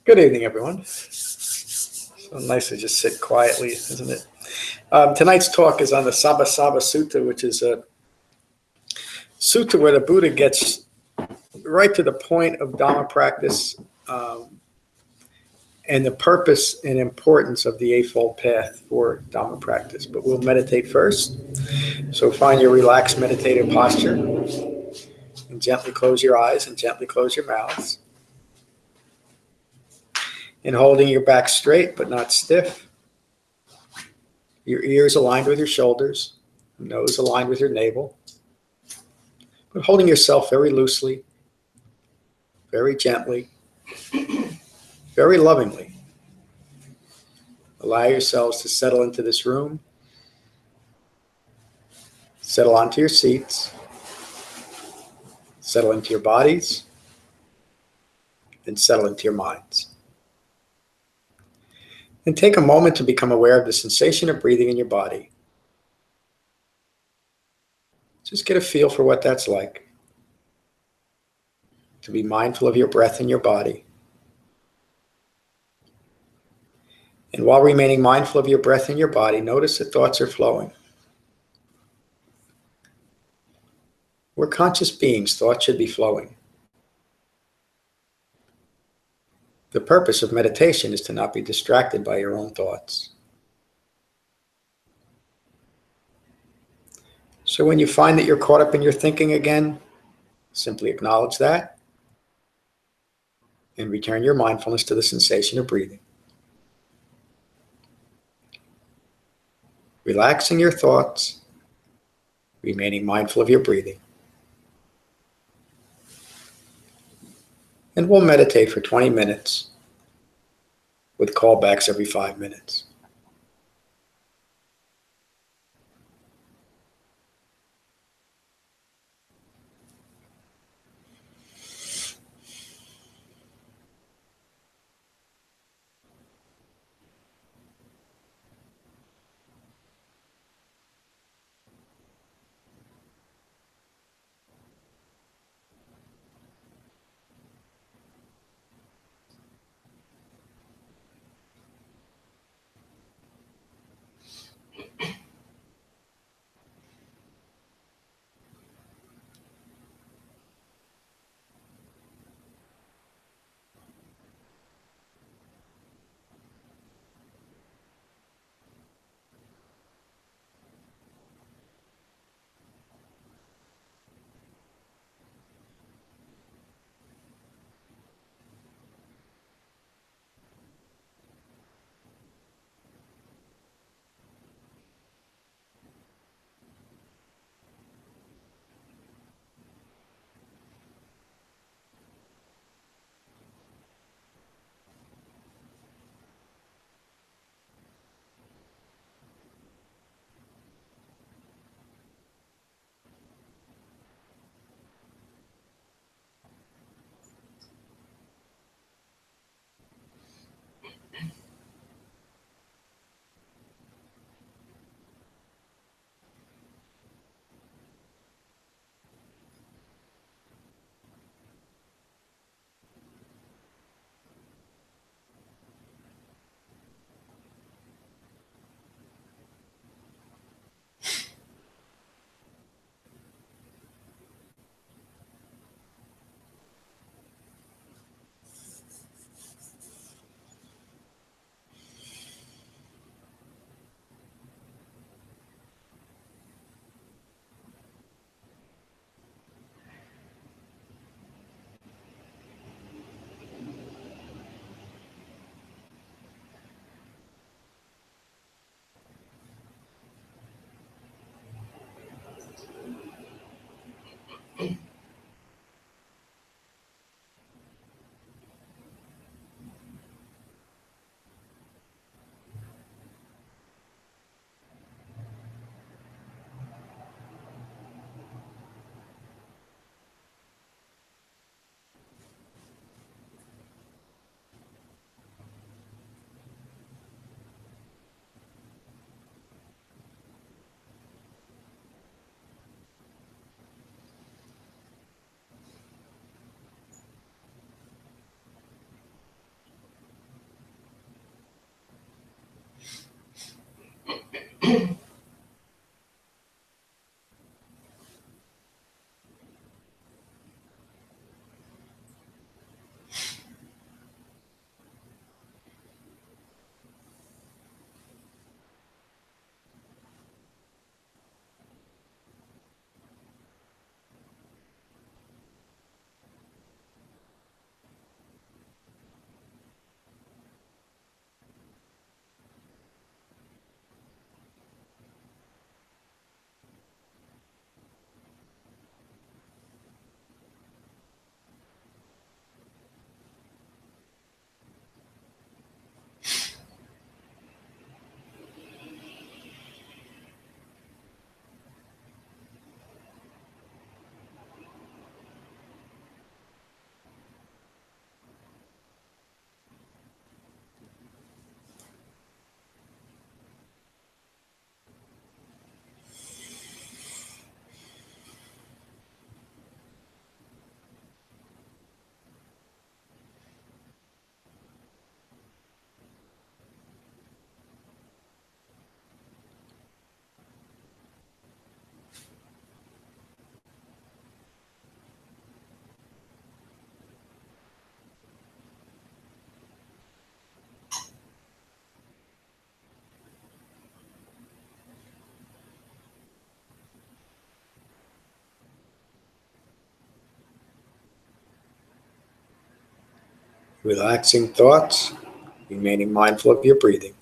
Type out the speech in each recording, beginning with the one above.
Good evening, everyone. So nice to just sit quietly, isn't it? Tonight's talk is on the Sabbasava Sutta, which is a sutta where the Buddha gets right to the point of Dhamma practice and the purpose and importance of the Eightfold Path for Dhamma practice. But we'll meditate first. So find your relaxed meditative posture and gently close your eyes and gently close your mouths. And holding your back straight but not stiff. Your ears aligned with your shoulders, nose aligned with your navel. But holding yourself very loosely, very gently, very lovingly. Allow yourselves to settle into this room. Settle onto your seats. Settle into your bodies. And settle into your minds. And take a moment to become aware of the sensation of breathing in your body. Just get a feel for what that's like. To be mindful of your breath in your body. And while remaining mindful of your breath in your body, notice that thoughts are flowing. We're conscious beings. Thoughts should be flowing. The purpose of meditation is to not be distracted by your own thoughts. So when you find that you're caught up in your thinking again, simply acknowledge that and return your mindfulness to the sensation of breathing. Relaxing your thoughts, remaining mindful of your breathing. And we'll meditate for 20 minutes with callbacks every 5 minutes. Relaxing thoughts, remaining mindful of your breathing.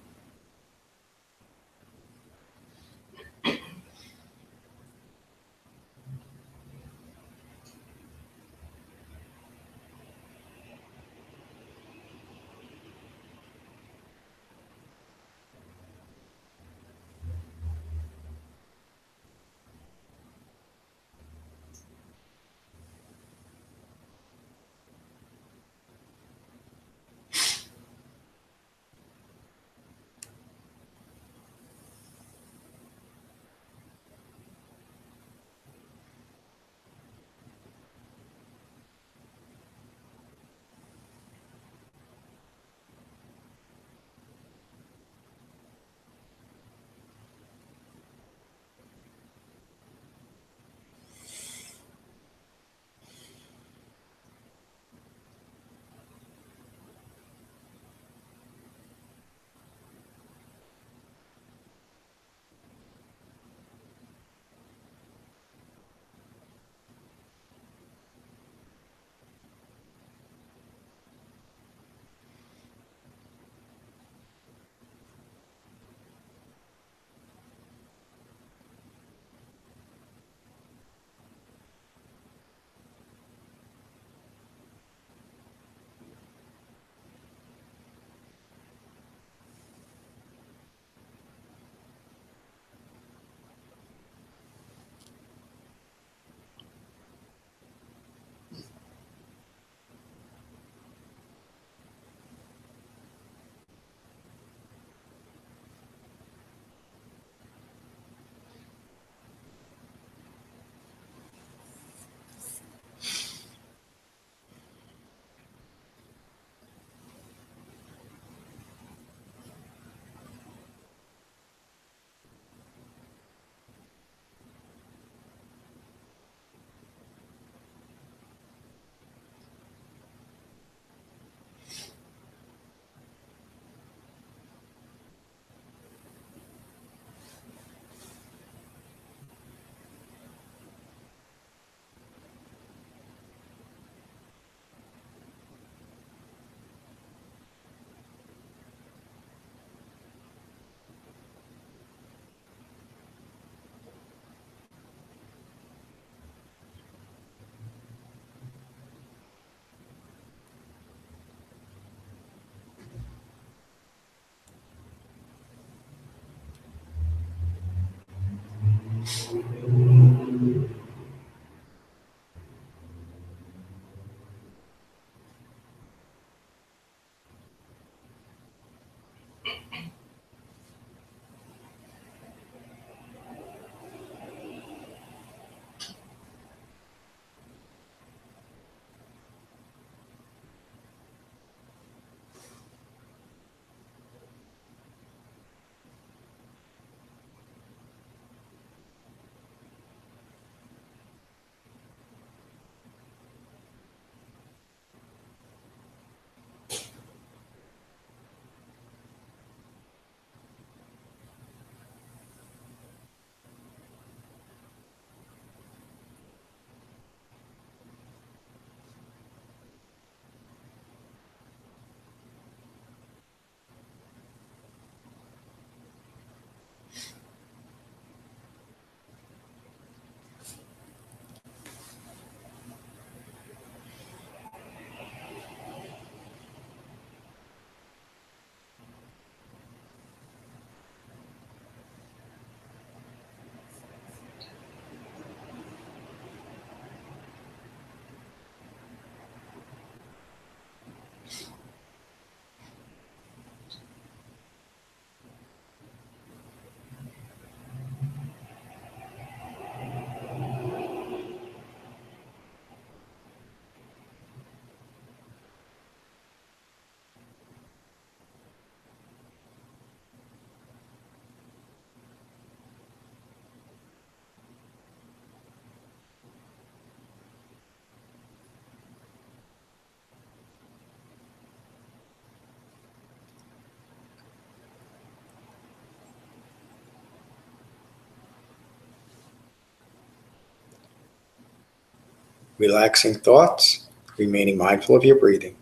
relaxing thoughts, remaining mindful of your breathing.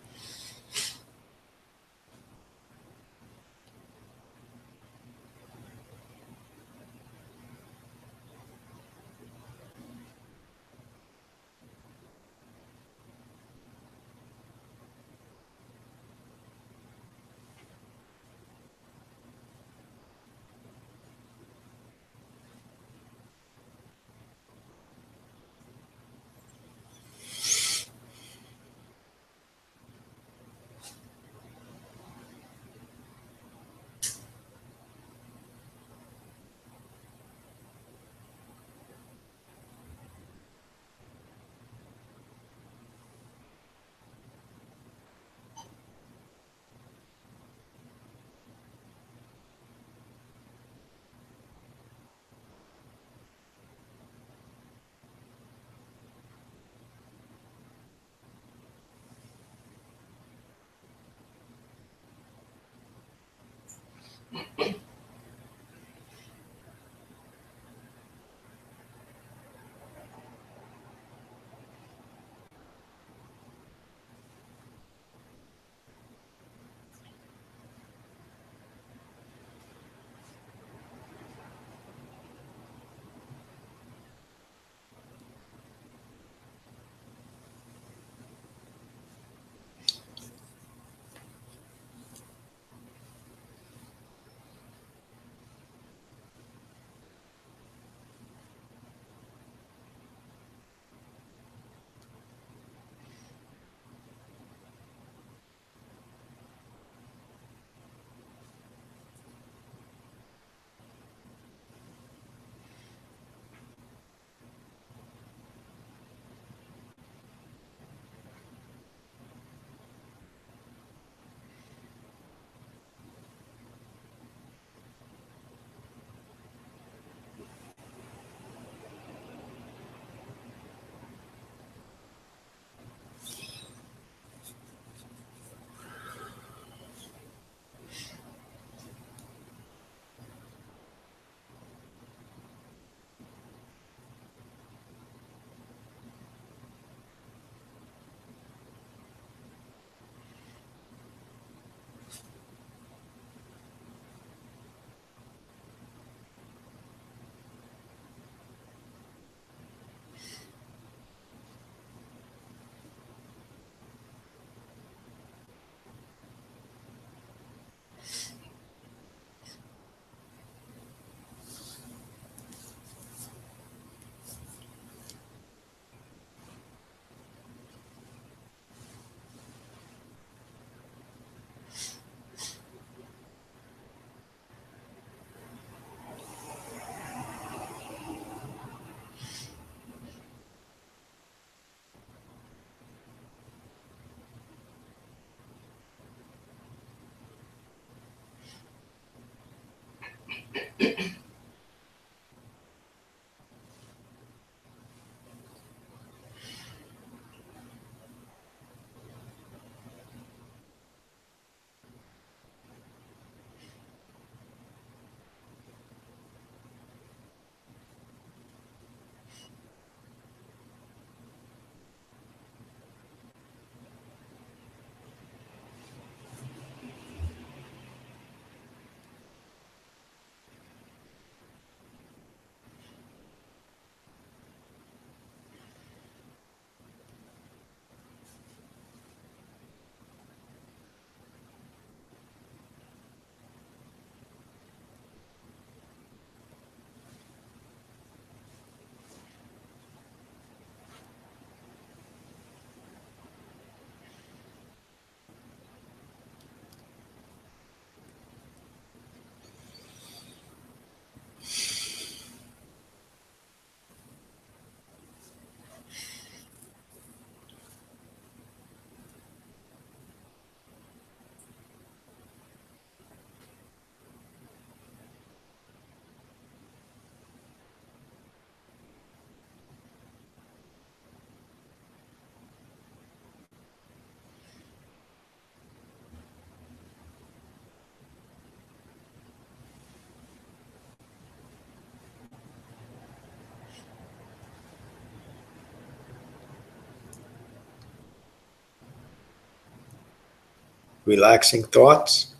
relaxing thoughts,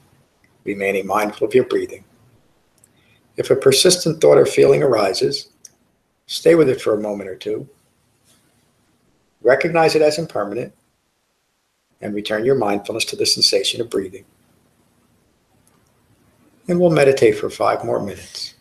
remaining mindful of your breathing. If a persistent thought or feeling arises, stay with it for a moment or two. Recognize it as impermanent and return your mindfulness to the sensation of breathing. And we'll meditate for 5 more minutes.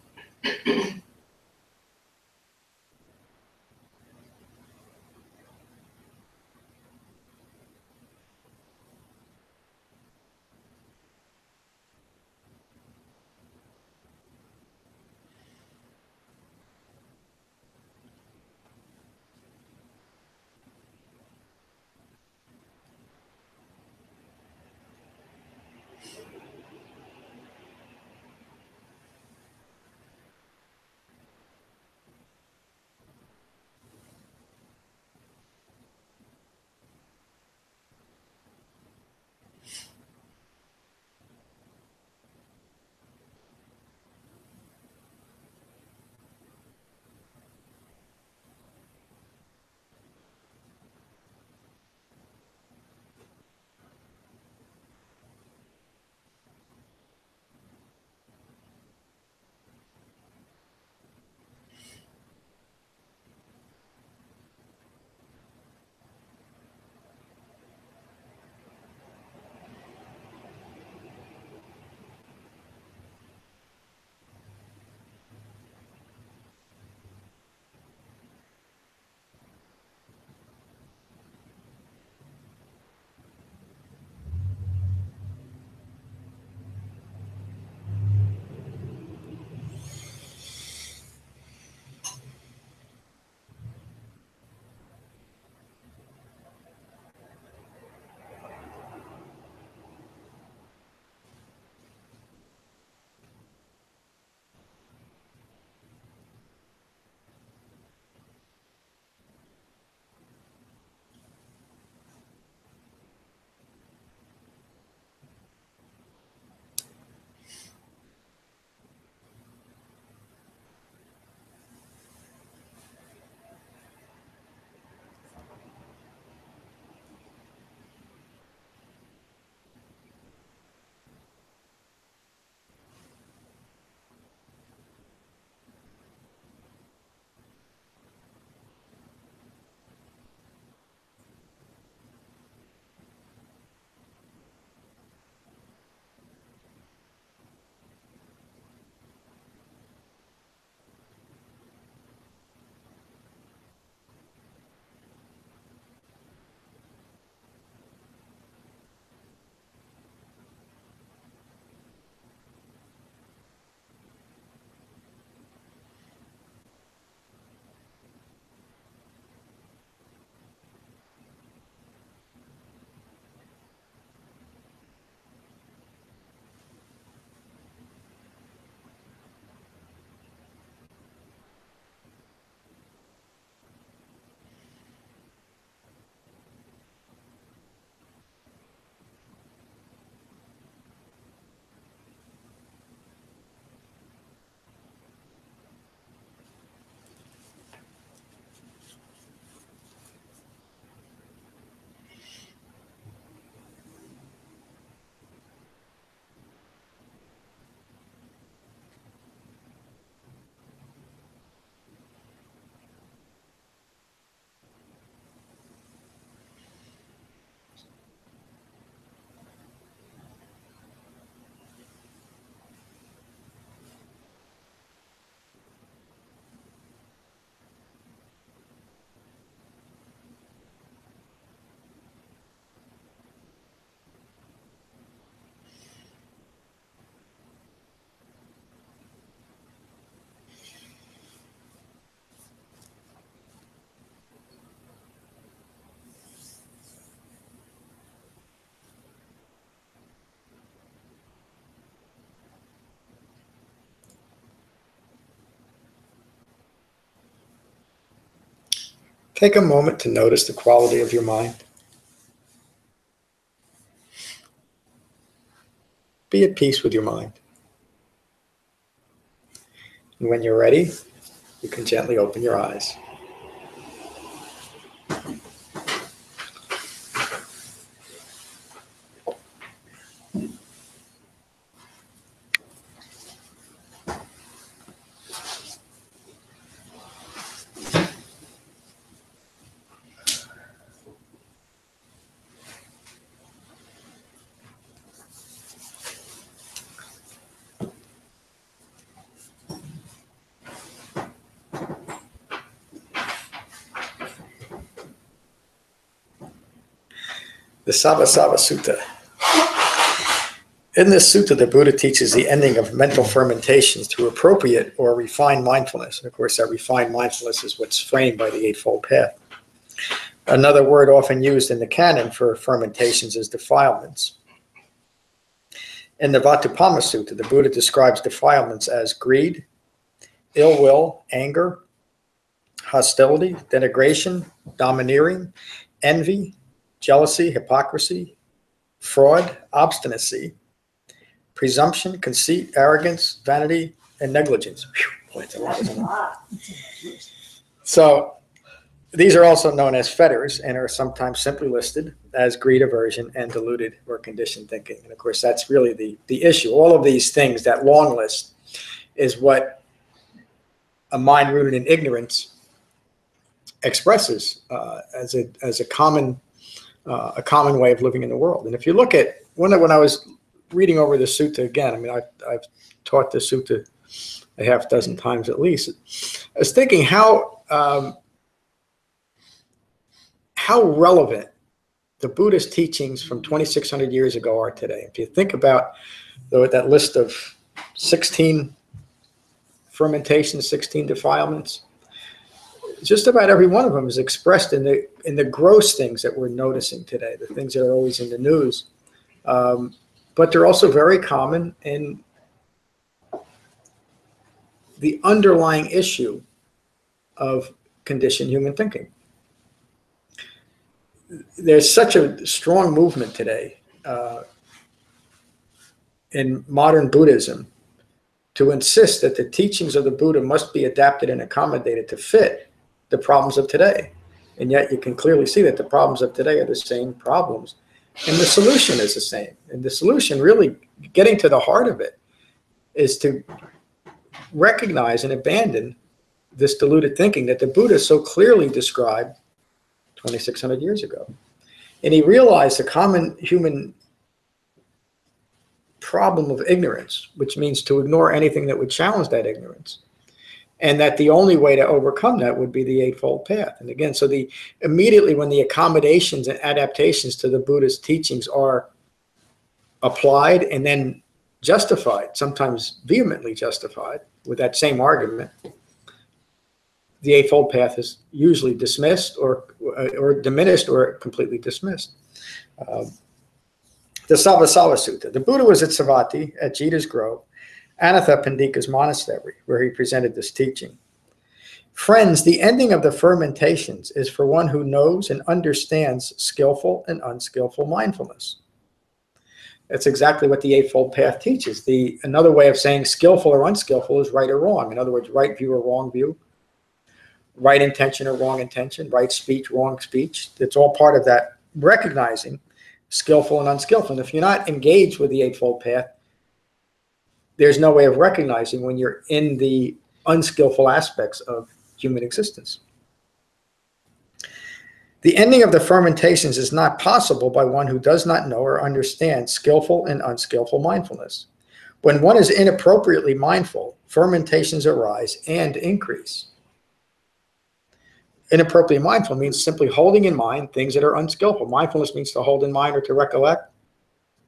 Take a moment to notice the quality of your mind. Be at peace with your mind. And when you're ready, you can gently open your eyes. The Sabbasava Sutta. In this sutta, the Buddha teaches the ending of mental fermentations through appropriate or refined mindfulness. And of course, that refined mindfulness is what's framed by the Eightfold Path. Another word often used in the canon for fermentations is defilements. In the Vatupama Sutta, the Buddha describes defilements as greed, ill will, anger, hostility, denigration, domineering, envy, jealousy, hypocrisy, fraud, obstinacy, presumption, conceit, arrogance, vanity, and negligence. Whew, boy, it's a lot, isn't it? So these are also known as fetters and are sometimes simply listed as greed, aversion, and deluded or conditioned thinking. And of course, that's really the issue. All of these things, that long list, is what a mind rooted in ignorance expresses as a common way of living in the world. And if you look at when I was reading over the sutta again, I mean, I've taught the sutta a half dozen times at least. I was thinking how relevant the Buddhist teachings from 2,600 years ago are today. If you think about that list of 16 fermentations, 16 defilements, just about every one of them is expressed in the gross things that we're noticing today, the things that are always in the news. But they're also very common in the underlying issue of conditioned human thinking. There's such a strong movement today in modern Buddhism to insist that the teachings of the Buddha must be adapted and accommodated to fit the problems of today. And yet you can clearly see that the problems of today are the same problems. And the solution is the same. And the solution, really getting to the heart of it, is to recognize and abandon this deluded thinking that the Buddha so clearly described 2,600 years ago. And he realized the common human problem of ignorance, which means to ignore anything that would challenge that ignorance. And that the only way to overcome that would be the Eightfold Path. And again, so immediately when the accommodations and adaptations to the Buddha's teachings are applied and then justified, sometimes vehemently justified, with that same argument, the Eightfold Path is usually dismissed or diminished or completely dismissed. The Sabbasava Sutta. The Buddha was at Savatthi, at Jita's Grove, Anatha Pandika's monastery, where he presented this teaching. Friends, the ending of the fermentations is for one who knows and understands skillful and unskillful mindfulness. That's exactly what the Eightfold Path teaches. Another way of saying skillful or unskillful is right or wrong. In other words, right view or wrong view, right intention or wrong intention, right speech, wrong speech. It's all part of that recognizing skillful and unskillful. And if you're not engaged with the Eightfold Path, there's no way of recognizing when you're in the unskillful aspects of human existence. The ending of the fermentations is not possible by one who does not know or understand skillful and unskillful mindfulness. When one is inappropriately mindful, fermentations arise and increase. Inappropriately mindful means simply holding in mind things that are unskillful. Mindfulness means to hold in mind or to recollect,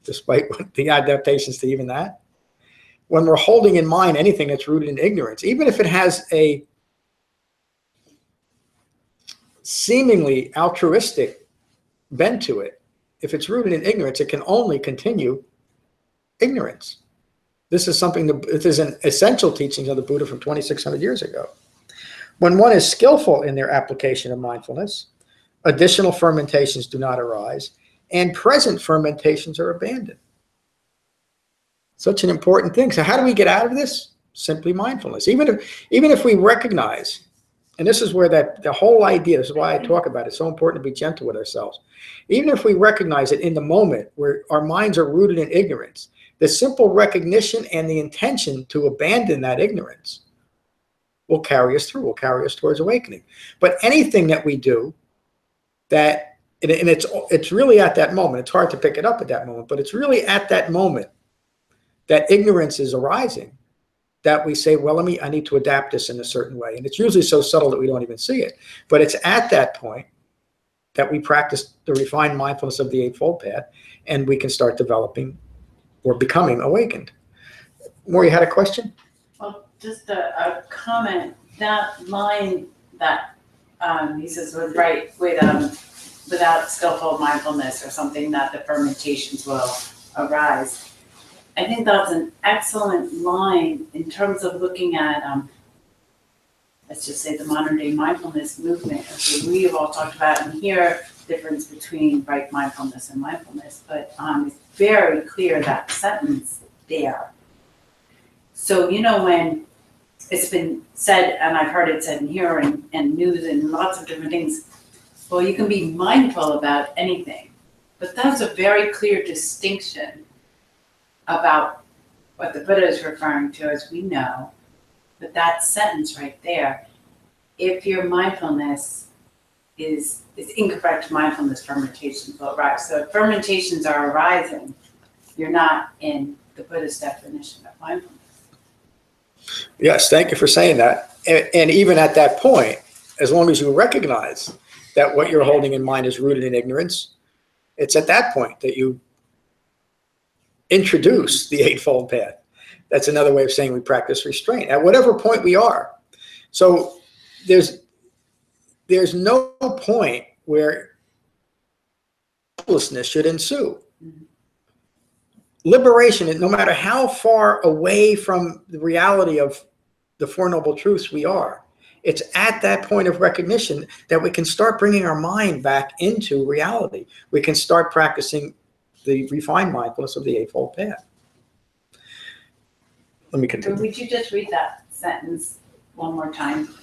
despite the adaptations to even that. When we're holding in mind anything that's rooted in ignorance, even if it has a seemingly altruistic bent to it, if it's rooted in ignorance, it can only continue ignorance. This is an essential teaching of the Buddha from 2,600 years ago. When one is skillful in their application of mindfulness, additional fermentations do not arise, and present fermentations are abandoned. Such an important thing. So how do we get out of this? Simply mindfulness. Even if we recognize, and this is where the whole idea, this is why I talk about it, it's so important to be gentle with ourselves. Even if we recognize it in the moment where our minds are rooted in ignorance, the simple recognition and the intention to abandon that ignorance will carry us through, will carry us towards awakening. But anything that we do that, and it's really at that moment, it's hard to pick it up at that moment, but it's really at that moment that ignorance is arising, that we say, well, I need to adapt this in a certain way. And it's usually so subtle that we don't even see it. But it's at that point that we practice the refined mindfulness of the Eightfold Path, and we can start developing or becoming awakened. More, you had a question? Well, just a comment. That line that he says was right without skillful mindfulness or something that the fermentations will arise. I think that's an excellent line in terms of looking at, let's just say, the modern day mindfulness movement. Okay, we've all talked about in here the difference between right mindfulness and mindfulness, but it's very clear that sentence there. So, when it's been said, and I've heard it said in here and news and lots of different things, well, you can be mindful about anything, but that's a very clear distinction about what the Buddha is referring to, as we know. But that sentence right there, if your mindfulness is incorrect mindfulness, fermentations will arise. So if fermentations are arising, you're not in the Buddhist definition of mindfulness. Yes, thank you for saying that. And even at that point, as long as you recognize that what you're holding in mind is rooted in ignorance, it's at that point that you introduce the Eightfold Path. That's another way of saying we practice restraint at whatever point we are. So there's no point where helplessness should ensue. Liberation, no matter how far away from the reality of the Four Noble Truths we are, it's at that point of recognition that we can start bringing our mind back into reality. We can start practicing the refined mindfulness of the Eightfold Path. Let me continue. Would you just read that sentence one more time?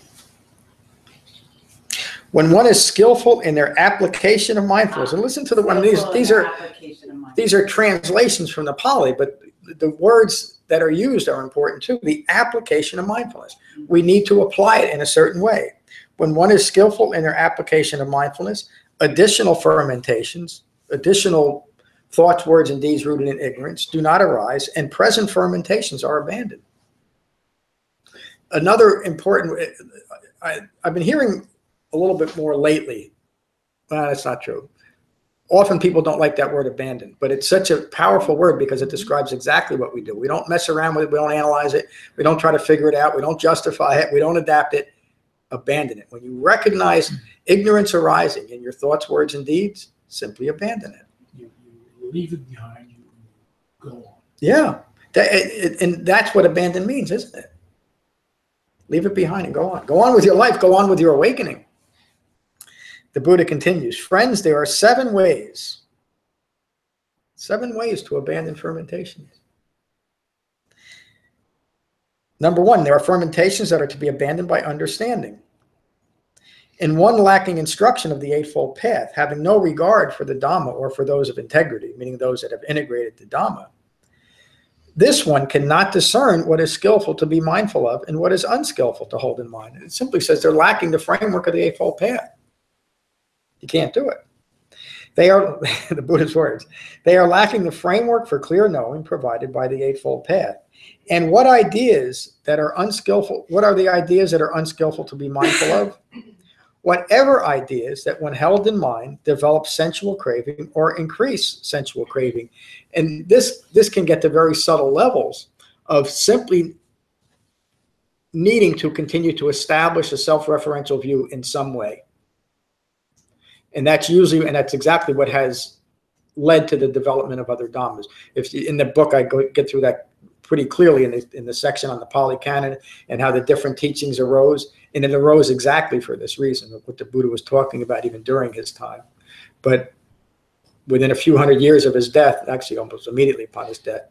When one is skillful in their application of mindfulness, and listen to the one, these are translations from the Pali, but the words that are used are important too. The application of mindfulness. We need to apply it in a certain way. When one is skillful in their application of mindfulness, additional fermentations, additional thoughts, words, and deeds rooted in ignorance do not arise, and present fermentations are abandoned. Another important, I've been hearing a little bit more lately. Well, that's not true. Often people don't like that word abandon, but it's such a powerful word because it describes exactly what we do. We don't mess around with it. We don't analyze it. We don't try to figure it out. We don't justify it. We don't adapt it. Abandon it. When you recognize ignorance arising in your thoughts, words, and deeds, simply abandon it. You leave it behind, you go on. Yeah. And that's what abandon means, isn't it? Leave it behind and go on. Go on with your life. Go on with your awakening. The Buddha continues, friends, there are 7 ways. 7 ways to abandon fermentations. Number 1, there are fermentations that are to be abandoned by understanding. In one lacking instruction of the Eightfold Path, having no regard for the Dhamma or for those of integrity, meaning those that have integrated the Dhamma, this one cannot discern what is skillful to be mindful of and what is unskillful to hold in mind. It simply says they're lacking the framework of the Eightfold Path. You can't do it. They are, the Buddha's words, they are lacking the framework for clear knowing provided by the Eightfold Path. And what ideas that are unskillful, what are the ideas that are unskillful to be mindful of? Whatever ideas that when held in mind develop sensual craving or increase sensual craving. And this can get to very subtle levels of simply needing to continue to establish a self-referential view in some way. And that's exactly what has led to the development of other dhammas. If in the book I get through that pretty clearly in the section on the Pali Canon and how the different teachings arose, and it arose exactly for this reason of what the Buddha was talking about even during his time. But within a few hundred years of his death, actually almost immediately upon his death,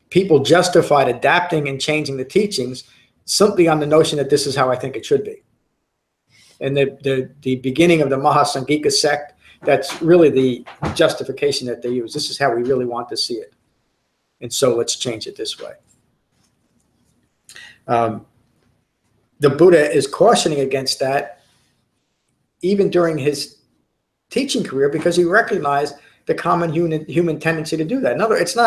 people justified adapting and changing the teachings simply on the notion that this is how I think it should be. And the beginning of the Mahasangika sect, that's really the justification that they use. This is how we really want to see it. And so let's change it this way. The Buddha is cautioning against that even during his teaching career because he recognized the common human tendency to do that. In other words,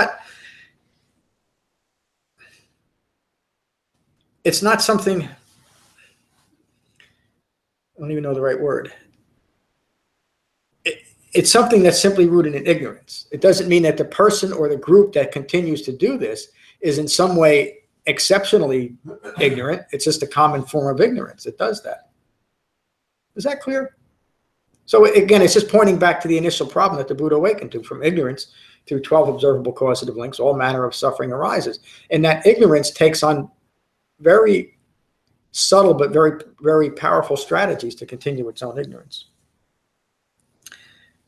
it's not something, I don't even know the right word. it's something that's simply rooted in ignorance. It doesn't mean that the person or the group that continues to do this is in some way exceptionally ignorant. It's just a common form of ignorance that does that. Is that clear? So again, it's just pointing back to the initial problem that the Buddha awakened to. From ignorance through 12 observable causative links, all manner of suffering arises. And that ignorance takes on very subtle but very, very powerful strategies to continue its own ignorance.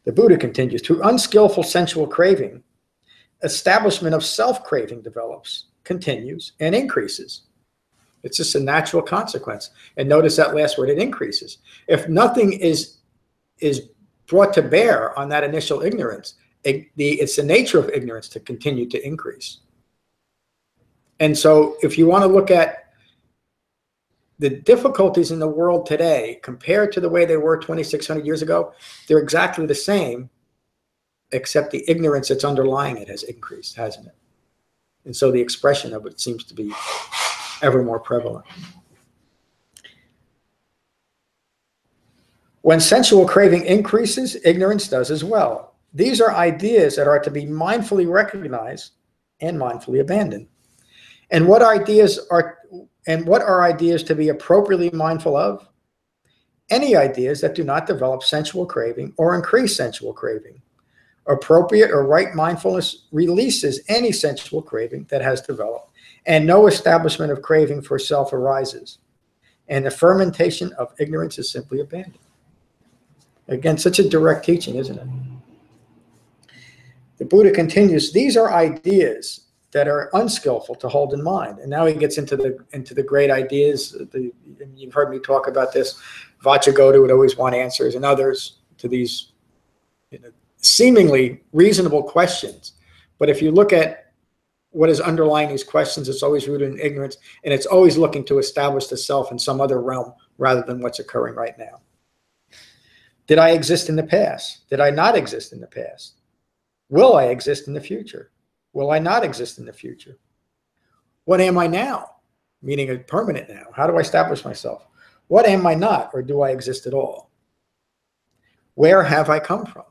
The Buddha continues, through unskillful sensual craving, establishment of self-craving develops, continues, and increases. It's just a natural consequence. And notice that last word, it increases. If nothing is brought to bear on that initial ignorance, it's the nature of ignorance to continue to increase. And so if you want to look at the difficulties in the world today compared to the way they were 2,600 years ago, they're exactly the same, except the ignorance that's underlying it has increased, hasn't it? And so the expression of it seems to be ever more prevalent. When sensual craving increases, ignorance does as well. These are ideas that are to be mindfully recognized and mindfully abandoned. And what are ideas to be appropriately mindful of? Any ideas that do not develop sensual craving or increase sensual craving. Appropriate or right mindfulness releases any sensual craving that has developed, and no establishment of craving for self arises. And the fermentation of ignorance is simply abandoned. Again, such a direct teaching, isn't it? The Buddha continues, these are ideas that are unskillful to hold in mind. And now he gets into the great ideas. You've heard me talk about this. Vajragota would always want answers, and others to these seemingly reasonable questions. But if you look at what is underlying these questions, it's always rooted in ignorance, and it's always looking to establish the self in some other realm rather than what's occurring right now. Did I exist in the past? Did I not exist in the past? Will I exist in the future? Will I not exist in the future? What am I now? Meaning a permanent now. How do I establish myself? What am I not, or do I exist at all? Where have I come from?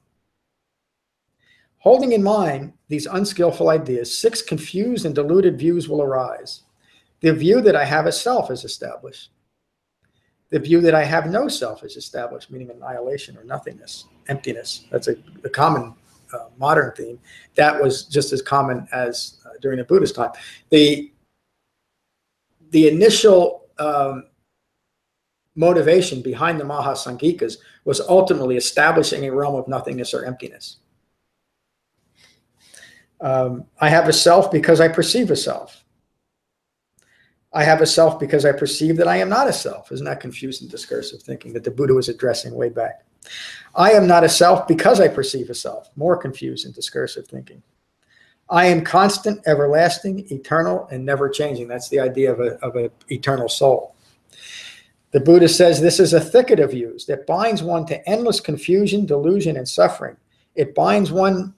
Holding in mind these unskillful ideas, 6 confused and deluded views will arise. The view that I have a self is established. The view that I have no self is established, meaning annihilation or nothingness, emptiness. That's a common modern theme. That was just as common as during the Buddhist time. The initial motivation behind the Mahasangikas was ultimately establishing a realm of nothingness or emptiness. I have a self because I perceive a self. I have a self because I perceive that I am not a self. Isn't that confused and discursive thinking that the Buddha was addressing way back? I am not a self because I perceive a self. More confused and discursive thinking. I am constant, everlasting, eternal, and never changing. That's the idea of an eternal soul. The Buddha says this is a thicket of views that binds one to endless confusion, delusion, and suffering. It binds one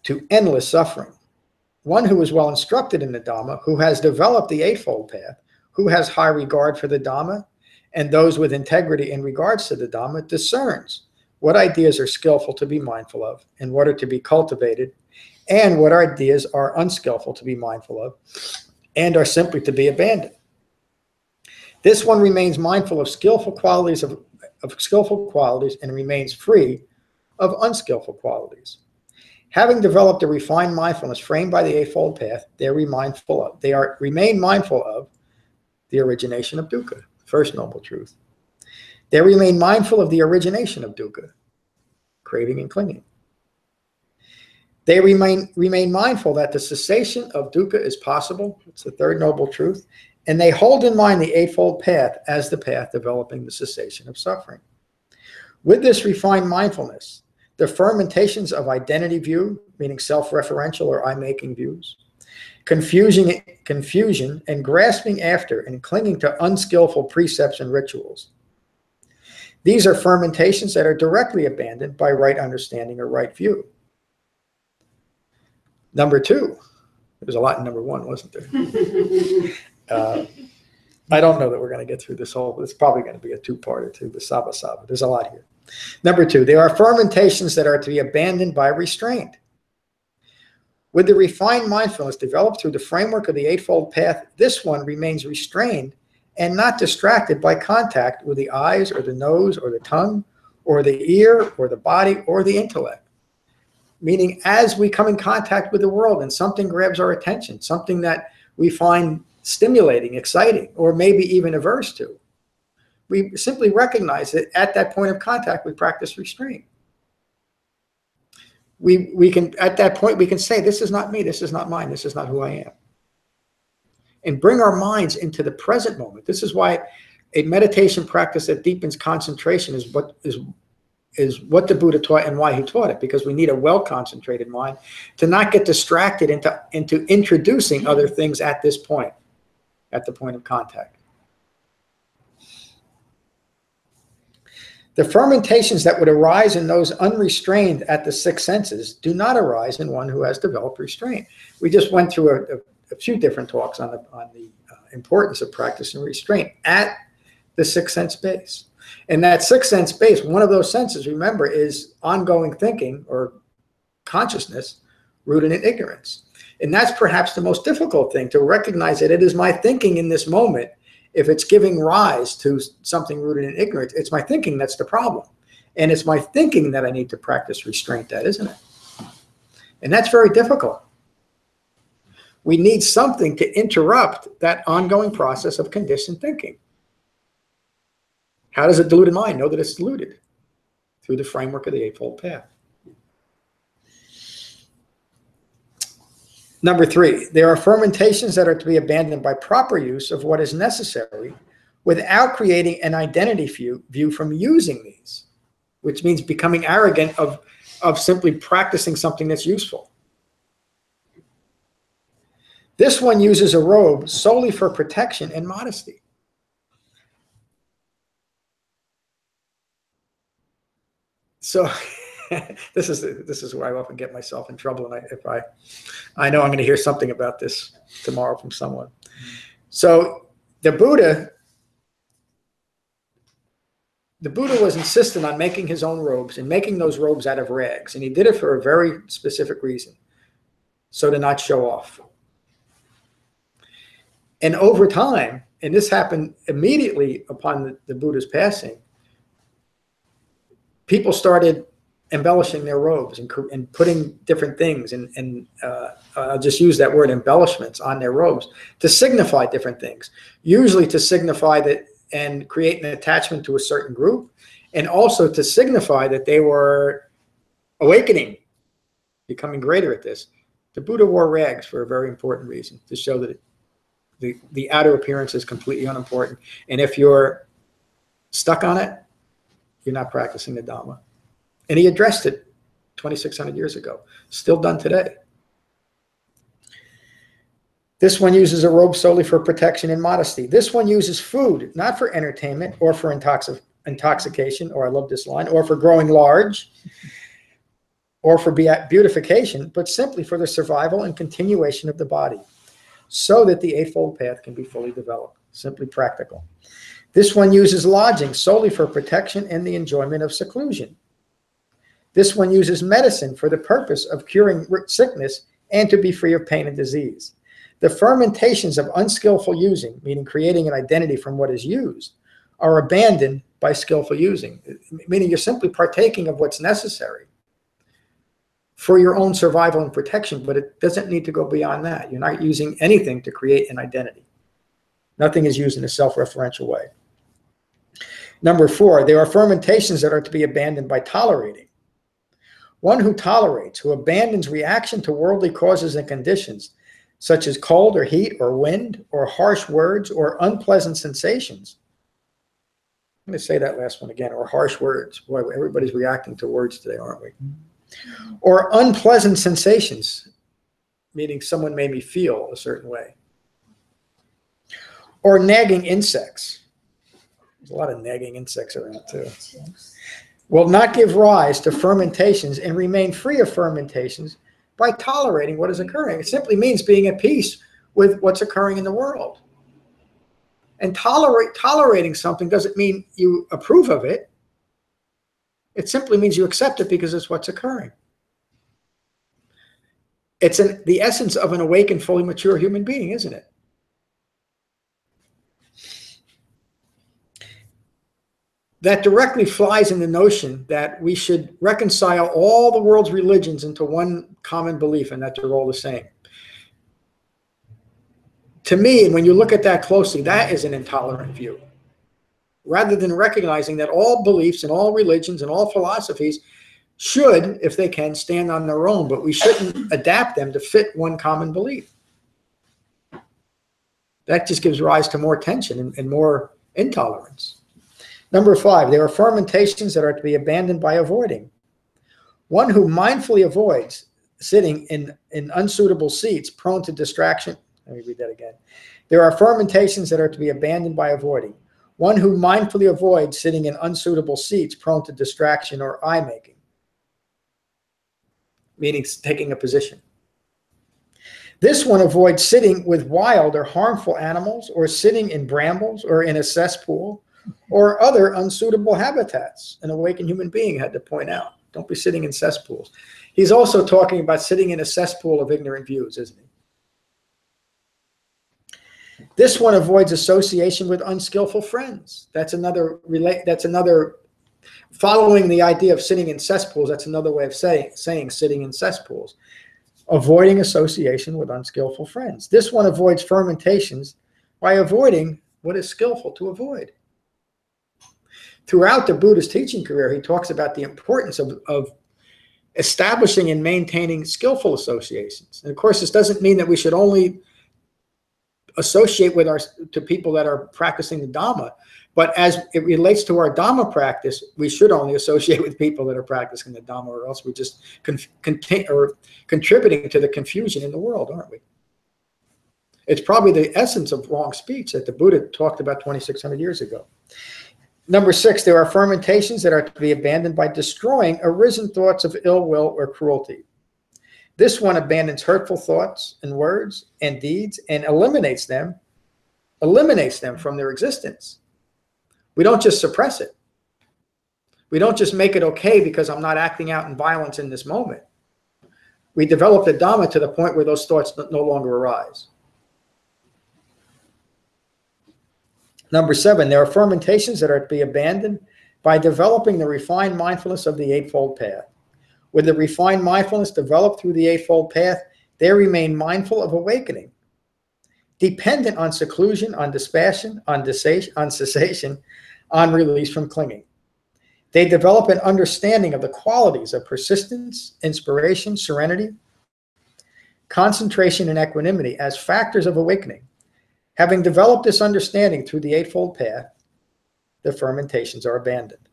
to endless suffering. One who is well instructed in the Dhamma, who has developed the Eightfold Path, who has high regard for the Dhamma, and those with integrity in regards to the Dhamma, discerns what ideas are skillful to be mindful of, and what are to be cultivated, and what ideas are unskillful to be mindful of, and are simply to be abandoned. This one remains mindful of skillful qualities and remains free of unskillful qualities. Having developed a refined mindfulness framed by the Eightfold Path, they remain mindful of the origination of dukkha, first noble truth. They remain mindful of the origination of dukkha, craving and clinging. They remain mindful that the cessation of dukkha is possible. It's the third noble truth. And they hold in mind the Eightfold Path as the path developing the cessation of suffering. With this refined mindfulness, the fermentations of identity view, meaning self-referential or I-making views, confusion and grasping after and clinging to unskillful precepts and rituals. These are fermentations that are directly abandoned by right understanding or right view. Number 2, there was a lot in number 1, wasn't there? I don't know that we're going to get through this whole, it's probably going to be a two-parter to the Sabbasava. There's a lot here. Number 2, there are fermentations that are to be abandoned by restraint. With the refined mindfulness developed through the framework of the Eightfold Path, this one remains restrained and not distracted by contact with the eyes or the nose or the tongue or the ear or the body or the intellect. Meaning, as we come in contact with the world and something grabs our attention, something that we find stimulating, exciting, or maybe even averse to, we simply recognize that at that point of contact, we practice restraint. We can, at that point, we can say, this is not me, this is not mine, this is not who I am. And bring our minds into the present moment. This is why a meditation practice that deepens concentration is what the Buddha taught and why he taught it, because we need a well-concentrated mind to not get distracted into introducing other things at this point, at the point of contact. The fermentations that would arise in those unrestrained at the 6 senses do not arise in one who has developed restraint. We just went through a few different talks on the importance of practicing restraint at the 6th sense base. And that 6th sense base, one of those senses, remember, is ongoing thinking or consciousness rooted in ignorance. And that's perhaps the most difficult thing, to recognize that it is my thinking in this moment. If it's giving rise to something rooted in ignorance, it's my thinking that's the problem. And it's my thinking that I need to practice restraint at, isn't it? And that's very difficult. We need something to interrupt that ongoing process of conditioned thinking. How does a deluded mind know that it's deluded? Through the framework of the Eightfold Path. Number 3, there are fermentations that are to be abandoned by proper use of what is necessary without creating an identity view from using these, which means becoming arrogant of simply practicing something that's useful. This one uses a robe solely for protection and modesty. So this is where I often get myself in trouble, and if I know I'm going to hear something about this tomorrow from someone. So the Buddha was insistent on making his own robes and making those robes out of rags, and he did it for a very specific reason, so to not show off. And over time, and this happened immediately upon the Buddha's passing, people started embellishing their robes and putting different things, and I'll just use that word, embellishments, on their robes to signify different things, usually to signify that and create an attachment to a certain group, and also to signify that they were awakening, becoming greater at this. The Buddha wore rags for a very important reason, to show that the outer appearance is completely unimportant. And if you're stuck on it, you're not practicing the Dhamma. And he addressed it 2,600 years ago, still done today. This one uses a robe solely for protection and modesty. This one uses food, not for entertainment or for intoxication, or I love this line, or for growing large, or for beautification, but simply for the survival and continuation of the body, so that the Eightfold Path can be fully developed. Simply practical. This one uses lodging solely for protection and the enjoyment of seclusion. This one uses medicine for the purpose of curing sickness and to be free of pain and disease. The fermentations of unskillful using, meaning creating an identity from what is used, are abandoned by skillful using, meaning you're simply partaking of what's necessary for your own survival and protection, but it doesn't need to go beyond that. You're not using anything to create an identity. Nothing is used in a self-referential way. Number 4, there are fermentations that are to be abandoned by tolerating. One who tolerates, who abandons reaction to worldly causes and conditions, such as cold or heat or wind or harsh words or unpleasant sensations. I'm going to say that last one again, or harsh words. Boy, everybody's reacting to words today, aren't we? Or unpleasant sensations, meaning someone made me feel a certain way. Or nagging insects. There's a lot of nagging insects around too. Will not give rise to fermentations and remain free of fermentations by tolerating what is occurring. It simply means being at peace with what's occurring in the world. And tolerating something doesn't mean you approve of it. It simply means you accept it because it's what's occurring. It's the essence of an awakened, fully mature human being, isn't it? That directly flies in the notion that we should reconcile all the world's religions into one common belief and that they're all the same. To me, and when you look at that closely, that is an intolerant view. Rather than recognizing that all beliefs and all religions and all philosophies should, if they can, stand on their own, but we shouldn't adapt them to fit one common belief. That just gives rise to more tension and more intolerance. Number 5, there are fermentations that are to be abandoned by avoiding. One who mindfully avoids sitting in unsuitable seats prone to distraction. Let me read that again. There are fermentations that are to be abandoned by avoiding. One who mindfully avoids sitting in unsuitable seats prone to distraction or eye-making, meaning taking a position. This one avoids sitting with wild or harmful animals, or sitting in brambles, or in a cesspool, or other unsuitable habitats. An awakened human being had to point out, don't be sitting in cesspools. He's also talking about sitting in a cesspool of ignorant views, isn't he? This one avoids association with unskillful friends. That's another following the idea of sitting in cesspools. That's another way of saying sitting in cesspools. Avoiding association with unskillful friends. This one avoids fermentations by avoiding what is skillful to avoid. Throughout the Buddha's teaching career, he talks about the importance of establishing and maintaining skillful associations. And of course, this doesn't mean that we should only associate with to people that are practicing the Dhamma, but as it relates to our Dhamma practice, we should only associate with people that are practicing the Dhamma, or else we're just contributing to the confusion in the world, aren't we? It's probably the essence of wrong speech that the Buddha talked about 2,600 years ago. Number 6, there are fermentations that are to be abandoned by destroying arisen thoughts of ill will or cruelty. This one abandons hurtful thoughts and words and deeds and eliminates them from their existence. We don't just suppress it. We don't just make it okay because I'm not acting out in violence in this moment. We develop the Dhamma to the point where those thoughts no longer arise. Number 7, there are fermentations that are to be abandoned by developing the refined mindfulness of the Eightfold Path. With the refined mindfulness developed through the Eightfold Path, they remain mindful of awakening, dependent on seclusion, on dispassion, on cessation, on release from clinging. They develop an understanding of the qualities of persistence, inspiration, serenity, concentration, and equanimity as factors of awakening. Having developed this understanding through the Eightfold Path, the fermentations are abandoned.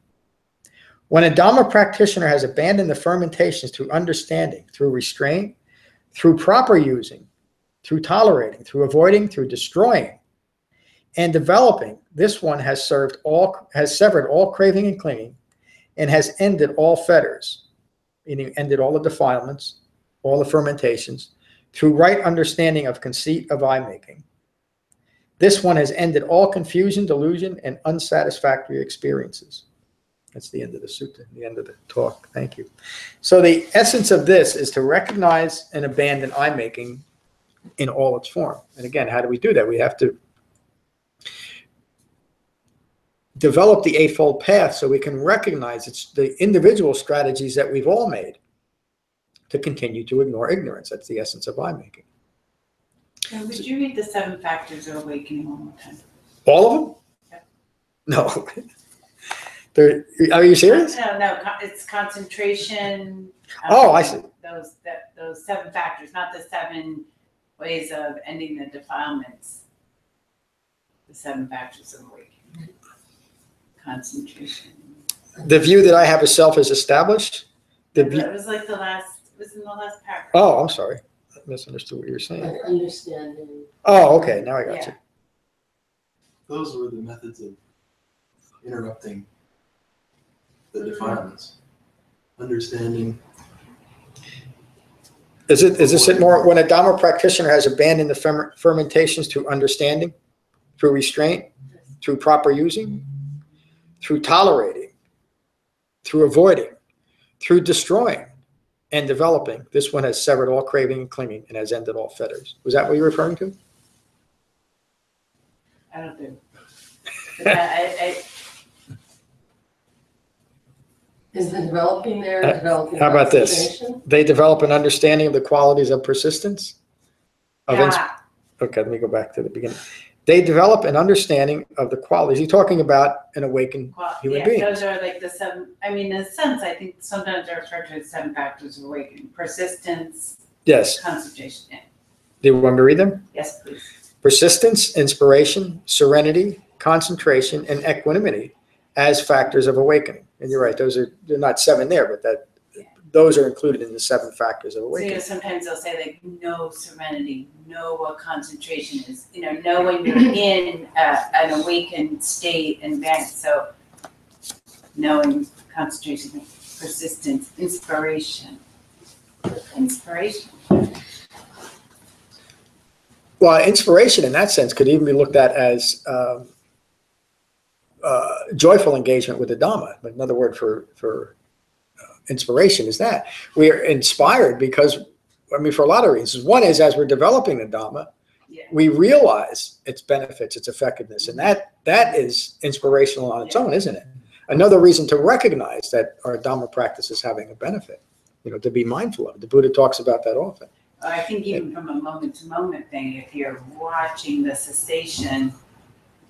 When a Dhamma practitioner has abandoned the fermentations through understanding, through restraint, through proper using, through tolerating, through avoiding, through destroying, and developing, this one has severed all craving and clinging, and has ended all fetters, meaning ended all the defilements, all the fermentations, through right understanding of conceit of eye-making. This one has ended all confusion, delusion, and unsatisfactory experiences. That's the end of the sutta, the end of the talk. Thank you. So the essence of this is to recognize and abandon eye-making in all its form. And again, how do we do that? We have to develop the Eightfold Path so we can recognize it's the individual strategies that we've all made to continue to ignore ignorance. That's the essence of eye-making. So would you read the 7 factors of awakening one more time? All of them? Yep. No. Are you serious? No, it's concentration. Oh, I see. Those 7 factors, not the 7 ways of ending the defilements. The 7 factors of awakening. Concentration. The view that I have of self is established. It was like it was in the last paragraph. Oh, I'm sorry. I misunderstood what you were saying. Like understanding. Oh, okay. Now I got you. Those were the methods of interrupting the defilements. Understanding. Is this it more when a Dhamma practitioner has abandoned the fermentations to understanding? through restraint, through proper using, through tolerating, through avoiding, through destroying, and developing. This one has severed all craving and clinging and has ended all fetters. Was that what you're referring to? I don't do. I Is the developing there developing? How about this? concentration? They develop an understanding of the qualities of persistence. yeah. Okay, let me go back to the beginning. They develop an understanding of the qualities. You're talking about an awakened Well, human yeah, being. those are like the seven. I mean, in a sense, I think sometimes they're referred to as 7 factors of awakening: persistence, Yes. concentration. Yeah. Do you want me to read them? Yes, please. Persistence, inspiration, serenity, concentration, and equanimity as factors of awakening. And you're right; they're not 7 there, but those are included in the 7 factors of So, awakening. sometimes they'll say like, know serenity, know what concentration is. Know when you're in an awakened state and balance. So, knowing concentration, persistence, inspiration. Well, inspiration in that sense could even be looked at as joyful engagement with the Dhamma. But another word for inspiration is that we are inspired because, for a lot of reasons. One is, as we're developing the Dhamma, we realize its benefits, its effectiveness, and that is inspirational on its own, isn't it? Another reason to recognize that our Dhamma practice is having a benefit, to be mindful of. The Buddha talks about that often. I think even from a moment-to-moment thing, if you're watching the cessation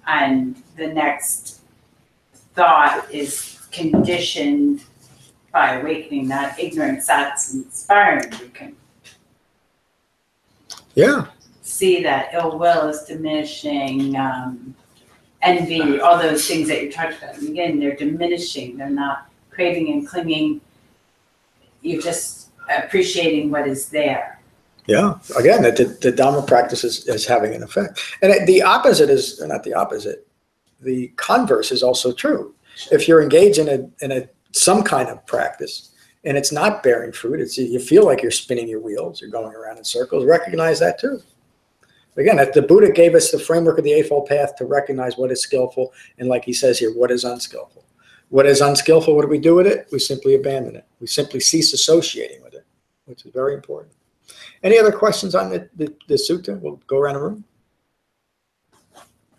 and the next thought is conditioned by awakening that ignorance, that's inspiring. You can see that ill will is diminishing, envy, all those things that you talked about. And again, they're diminishing. They're not craving and clinging. You're just appreciating what is there. Yeah, again, the Dhamma practice is having an effect. And the opposite is, not the opposite, the converse is also true. If you're engaged in some kind of practice and it's not bearing fruit, you feel like you're spinning your wheels, you're going around in circles, recognize that too. Again, the Buddha gave us the framework of the Eightfold Path to recognize what is skillful and, like he says here, what is unskillful. What is unskillful, what do we do with it? We simply abandon it. We simply cease associating with it, which is very important. Any other questions on the sutta? We'll go around the room.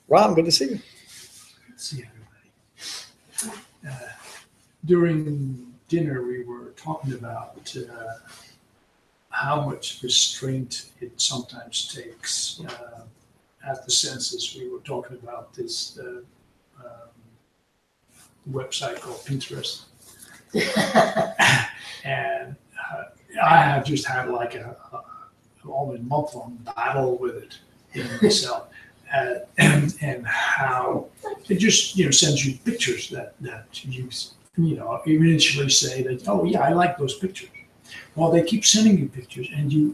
Ron, good to see you. Good to see everybody. During dinner, we were talking about how much restraint it sometimes takes at the senses. We were talking about this website called Pinterest. And I have just had like almost month-long battle with it in myself, and how it just sends you pictures that you initially say that, oh yeah, I like those pictures. Well, they keep sending you pictures, and you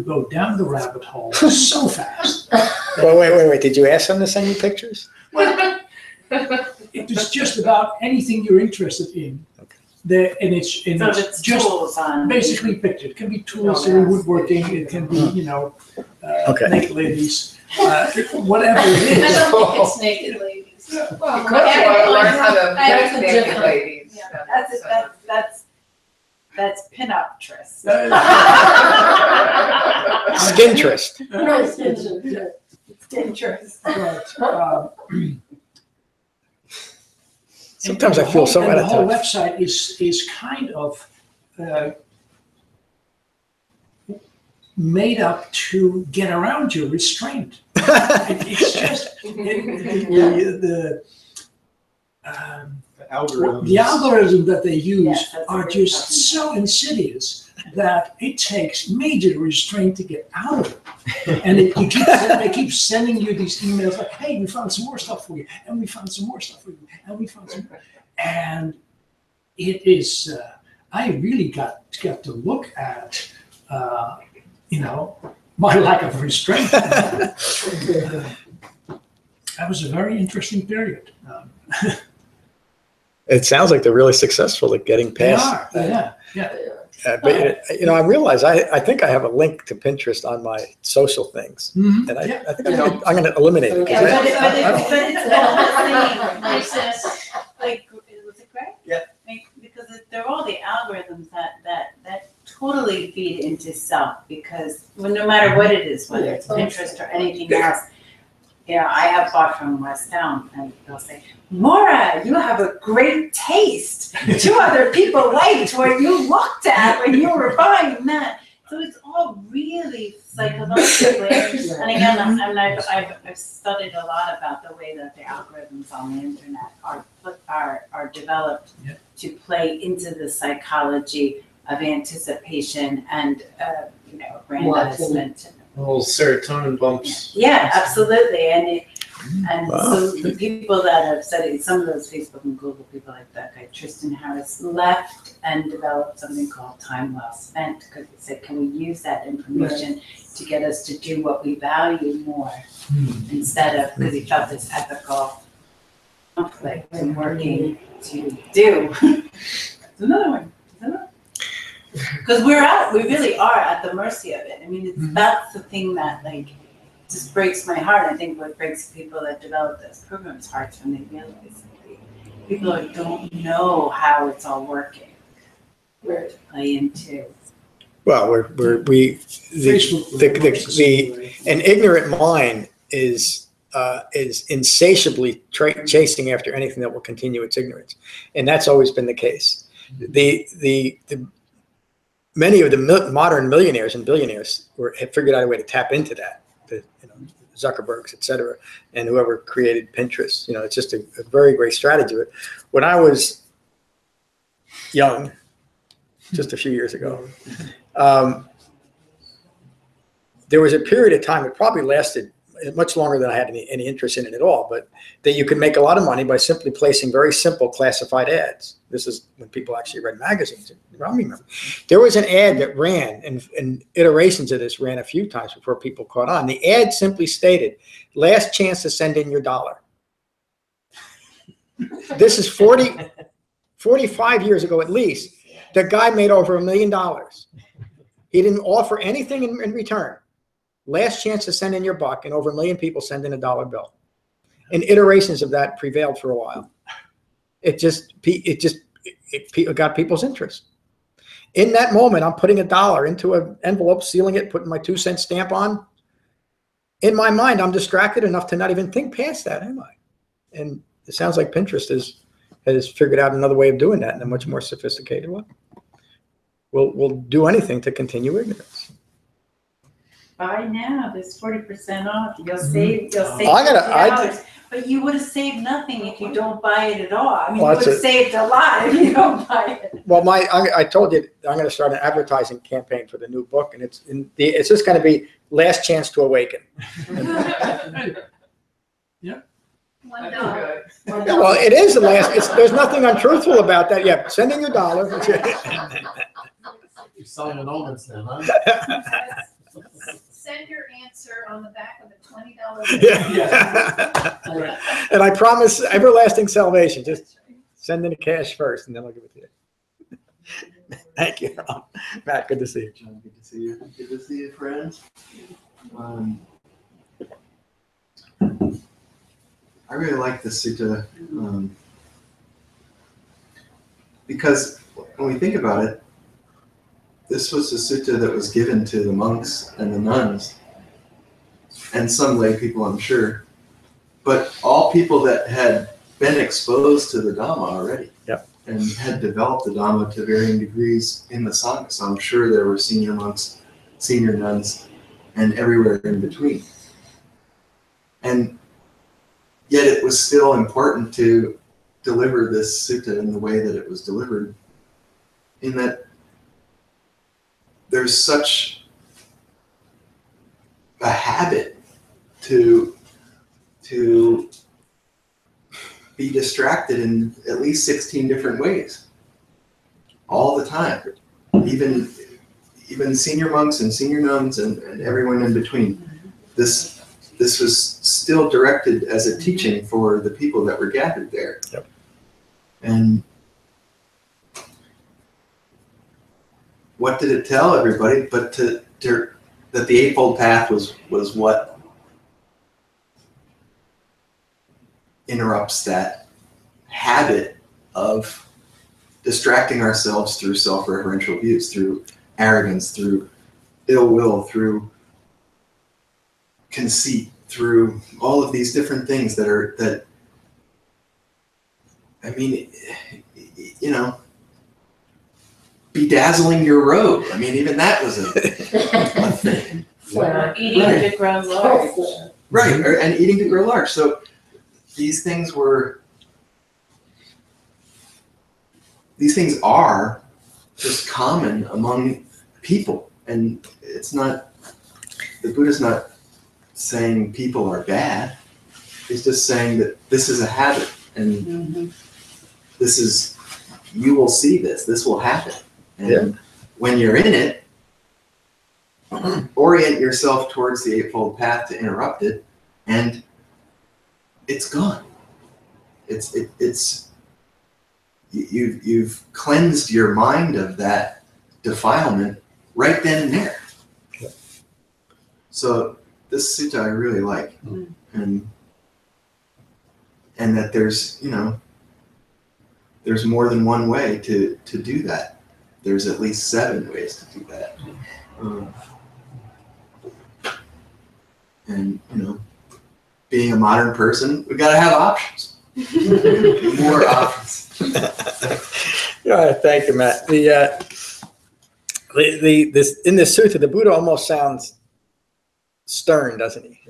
go down the rabbit hole so fast. Well, wait. Did you ask them to send you pictures? Well, it's just about anything you're interested in. Okay. It's just tools on basically pictures. It can be tools in woodworking. It can be naked ladies, whatever it is. I don't think it's naked ladies. Well, you want to learn how to that's make a naked different- ladies. Yeah. That's pinup tryst. Skintrist. No, it's interesting. It's dangerous. But, Sometimes I feel so out the of whole touch. website is kind of made up to get around your restraint. It's just the algorithms. The algorithms that they use Yes, that's are a just good so insidious that it takes major restraint to get out of it. And they keep sending you these emails like, hey, we found some more stuff for you, and we found some more stuff for you, and we found some more. And it is, I really got to look at, my lack of restraint. That was a very interesting period. It sounds like they're really successful at getting They past. are, yeah. But I realize I think I have a link to Pinterest on my social things, Mhm. and I Yeah. think I'm going to eliminate it. 'Cause Yeah, but I- it's all the same, like, was it Greg? Yeah. Because they're all the algorithms that totally feed into self, because no matter what it is, whether it's Pinterest or anything else, I have bought from Westtown, and they'll say, Maura, you have a great taste. 2 other people liked what you looked at when you were buying that. So it's all really psychologically. And again, I've studied a lot about the way that the algorithms on the internet are developed to play into the psychology of anticipation and aggrandizement. Little serotonin bumps. Yeah, absolutely, and Wow. so the people that have studied, some of those Facebook and Google people like that guy Tristan Harris left and developed something called time well spent, because he said, can we use that information to get us to do what we value more, instead of, because he felt this ethical conflict in working to do. There's another one. Because we really are at the mercy of it. I mean, that's the thing that just breaks my heart. I think what breaks people that develop those programs' hearts when they realize that people don't know how it's all working. Where to play into. Well, an ignorant mind is insatiably chasing after anything that will continue its ignorance, and that's always been the case. Many of the modern millionaires and billionaires have figured out a way to tap into that. Zuckerbergs, et cetera, and whoever created Pinterest. It's just a very great strategy. But when I was young, just a few years ago, there was a period of time, it probably lasted much longer than I had any interest in it at all, but that you could make a lot of money by simply placing very simple classified ads. This is when people actually read magazines. I remember there was an ad that ran, and iterations of this ran a few times before people caught on. The ad simply stated, last chance to send in your dollar. This is 45 years ago at least. The guy made over $1 million. He didn't offer anything in return. Last chance to send in your buck, and over 1 million people send in a dollar bill. And iterations of that prevailed for a while. It got people's interest. In that moment, I'm putting $1 into an envelope, sealing it, putting my 2-cent stamp on. In my mind, I'm distracted enough to not even think past that, am I? And it sounds like Pinterest has figured out another way of doing that in a much more sophisticated way. We'll do anything to continue ignorance. Buy now, there's 40% off. You'll save I $50. But you would have saved nothing if you don't buy it at all. I mean, Well, you would have saved a lot if you don't buy it. Well, I told you I'm going to start an advertising campaign for the new book, and it's just going to be last chance to awaken. Yeah. $1. Well, it is the last. There's nothing untruthful about that. Yeah, send in your $1. You're selling annulments now, huh? Send your answer on the back of a $20 bill. Yeah. And I promise everlasting salvation. Just send in the cash first, and then I'll give it to you. Thank you, Ron. Matt, good to see you. John, good to see you. Good to see you, friends. I really like this sutta because when we think about it, this was a sutta that was given to the monks and the nuns, and some lay people, I'm sure, but all people that had been exposed to the Dhamma already. Yep. And had developed the Dhamma to varying degrees in the Sangha. So I'm sure there were senior monks, senior nuns, and everywhere in between. And yet it was still important to deliver this sutta in the way that it was delivered, in that there's such a habit to be distracted in at least 16 different ways all the time, even senior monks and senior nuns and everyone in between. This was still directed as a teaching for the people that were gathered there. Yep. And what did it tell everybody? But that the Eightfold Path was what interrupts that habit of distracting ourselves through self-referential views, through arrogance, through ill will, through conceit, through all of these different things that I mean, you know, bedazzling your robe. I mean, even that was a thing. Eating to grow large. Right, and eating to grow large. So these things are just common among people. And it's not, the Buddha's not saying people are bad. He's just saying that this is a habit, and this is, you will see this will happen. And when you're in it, orient yourself towards the Eightfold Path to interrupt it, and it's gone. You've cleansed your mind of that defilement right then and there. So this sutta I really like, and that there's, you know, there's more than one way to do that. There's at least 7 ways to do that. And, you know, being a modern person, we got to have options. More options. Yeah, thank you, Matt. This in this sutta, the Buddha almost sounds stern, doesn't he?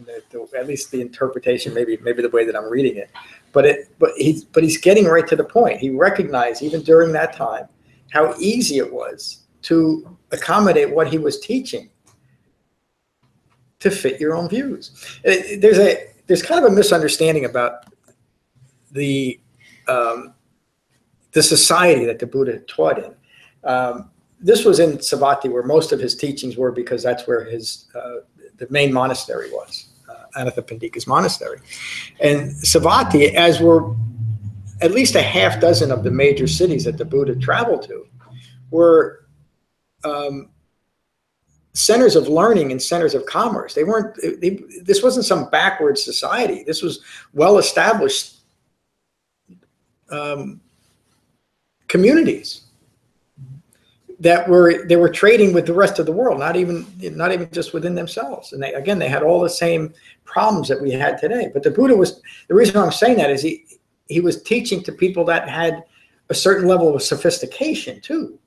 At least the interpretation, maybe the way that I'm reading it. But he's getting right to the point. He recognized even during that time how easy it was to accommodate what he was teaching to fit your own views. There's kind of a misunderstanding about the society that the Buddha taught in. This was in Savatthi, where most of his teachings were, because that's where his the main monastery was, Anathapindika's monastery. And Savatthi, as were at least a half dozen of the major cities that the Buddha traveled to, were centers of learning and centers of commerce. This wasn't some backward society. This was well-established communities that were trading with the rest of the world, not even just within themselves. And they had all the same problems that we had today. But the Buddha the reason I'm saying that is he was teaching to people that had a certain level of sophistication too.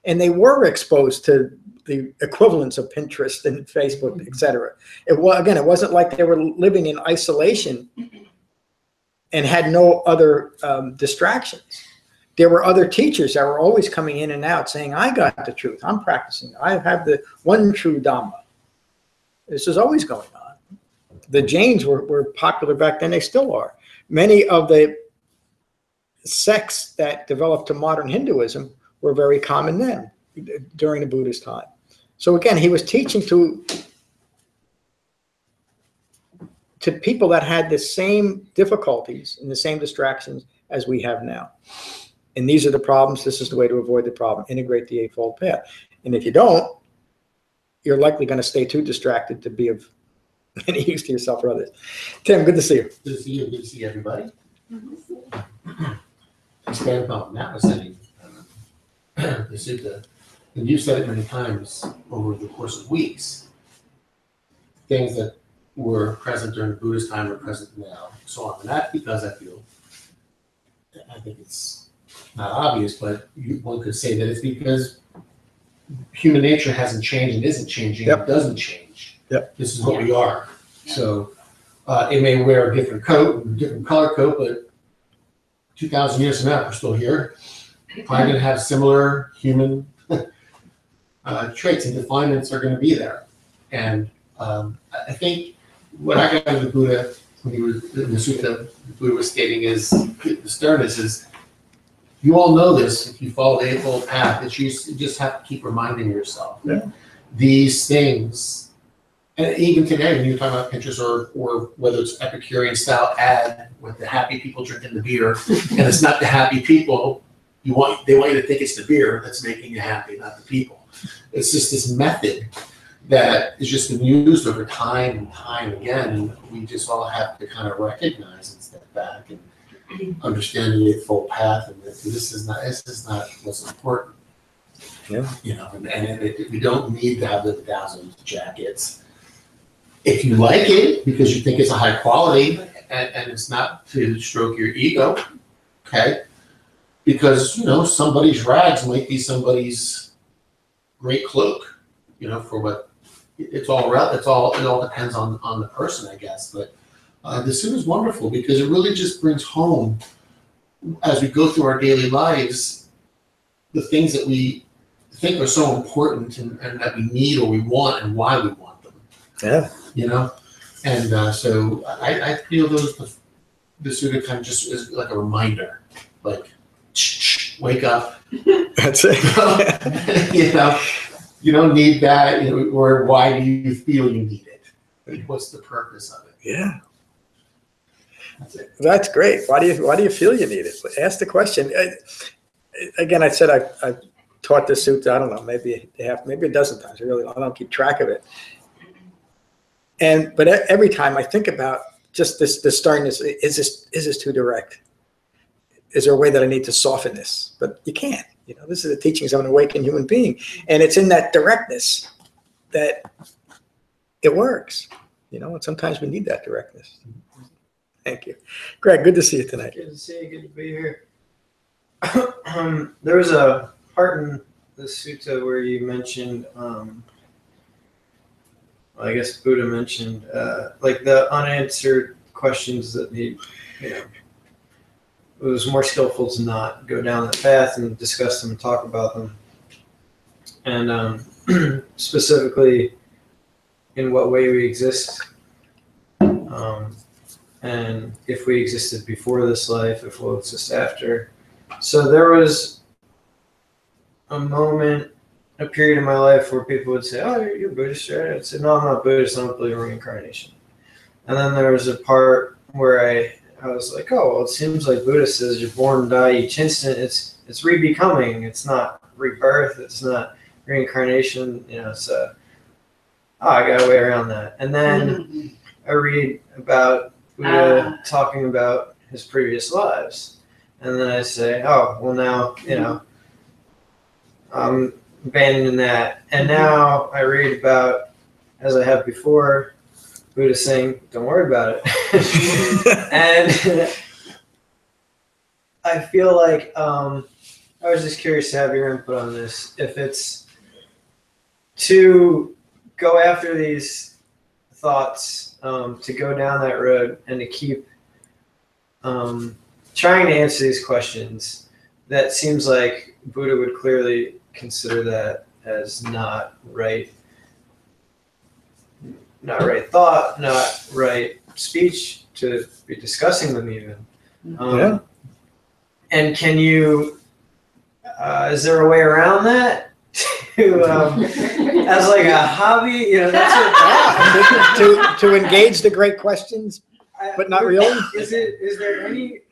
And they were exposed to the equivalents of Pinterest and Facebook, et cetera. It wasn't like they were living in isolation and had no other distractions. There were other teachers that were always coming in and out saying, I got the truth, I'm practicing, I have the one true Dhamma. This is always going on. The Jains were popular back then, they still are. Many of the sects that developed to modern Hinduism were very common then, during the Buddha's time. So again, he was teaching to people that had the same difficulties and the same distractions as we have now. And these are the problems. This is the way to avoid the problem. Integrate the Eightfold Path. And if you don't, you're likely going to stay too distracted to be of any use to yourself or others. Tim, good to see you. Good to see you. Good to see everybody. Expand upon what Matt was saying. The sutta, and you've said it many times over the course of weeks, things that were present during the Buddha's time are present now, so on. And that's because I think it's not obvious, but one could say that it's because human nature hasn't changed and isn't changing. It doesn't change. This is what we are. So it may wear a different coat, a different color coat, but 2,000 years from now, we're still here. Probably going to have similar human traits and definements are going to be there. And I think what I got out of the Buddha when he was in the sutta, the Buddha was stating is the sternness is, you all know this if you follow the Eightfold Path, that you just have to keep reminding yourself these things. And even today, when you're talking about Pinterest or whether it's Epicurean style ad with the happy people drinking the beer, and it's not the happy people, they want you to think it's the beer that's making you happy, not the people. It's just this method that has just been used over time and time again, and we just all have to kind of recognize and step back and understand the Eightfold Path, and that this is not what's important. Yeah. And we don't need to have the 1,000 jackets. If you like it because you think it's a high quality and it's not to stroke your ego, okay? Because somebody's rags might be somebody's great cloak, for what it all depends on the person, I guess. But the suit is wonderful because it really just brings home, as we go through our daily lives, the things that we think are so important and that we need or we want and why we want them. Yeah. And so I feel the Sutta kind of just is like a reminder, like, wake up. That's it. You don't need that, or why do you feel you need it? What's the purpose of it? Yeah. That's it. That's great. Why do you feel you need it? Ask the question. Again, I said I taught this sutta, I don't know, maybe a dozen times. I don't keep track of it. But every time I think about just this sternness, is this too direct? Is there a way that I need to soften this? But you can't. This is the teachings of an awakened human being, and it's in that directness that it works. And sometimes we need that directness. Thank you, Greg. Good to see you tonight. Good to see you. Good to be here. There was a part in the sutta where you mentioned, I guess Buddha mentioned, like the unanswered questions that need, it was more skillful to not go down that path and discuss them and talk about them. And specifically, in what way we exist, and if we existed before this life, if we'll exist after. So there was a period in my life where people would say, "Oh, you're Buddhist, right?" I'd say, "No, I'm not Buddhist. I don't believe in reincarnation." And then there was a part where I was like, "Oh, well, it seems like Buddha says you're born and die each instant. It's re-becoming. It's not rebirth. It's not reincarnation. So I got a way around that." And then I read about Buddha talking about his previous lives, and then I say, "Oh, well, now I'm abandoning that." And now I read about, as I have before, Buddha saying, "Don't worry about it." And I feel like I was just curious to have your input on this. If it's to go after these thoughts, to go down that road and to keep trying to answer these questions, that seems like Buddha would clearly consider that as not right thought, not right speech to be discussing them even. Yeah. And can you, is there a way around that? As like a hobby, that's what, to engage the great questions, but not really. Is there any?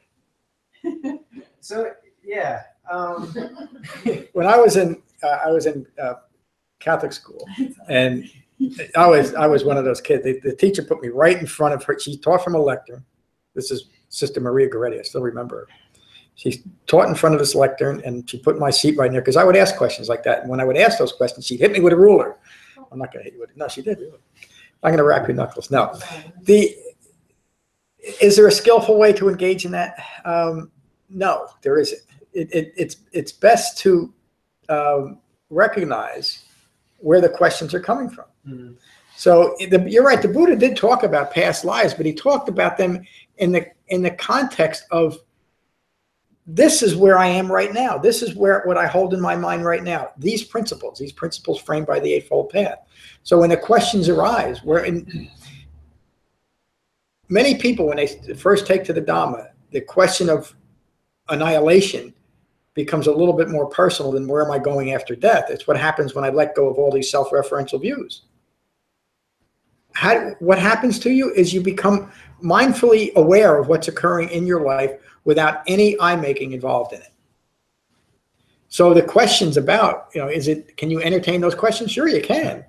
So yeah. When I was in Catholic school, and I was one of those kids. The teacher put me right in front of her. She taught from a lectern. This is Sister Maria Goretti. I still remember her. She taught in front of this lectern, and she put my seat right there because I would ask questions like that. And when I would ask those questions, she'd hit me with a ruler. I'm not going to hit you with it. No, she did. I'm going to rack your knuckles. No. Is there a skillful way to engage in that? No, there isn't. It's best to recognize where the questions are coming from. Mm-hmm. So you're right. The Buddha did talk about past lives, but he talked about them in the context of, this is where I am right now. This is what I hold in my mind right now. These principles framed by the Eightfold Path. So when the questions arise, many people, when they first take to the Dhamma, the question of annihilation becomes a little bit more personal than where am I going after death. It's what happens when I let go of all these self-referential views. What happens to you is you become mindfully aware of what's occurring in your life without any I-making involved in it. So the questions about, can you entertain those questions? Sure, you can,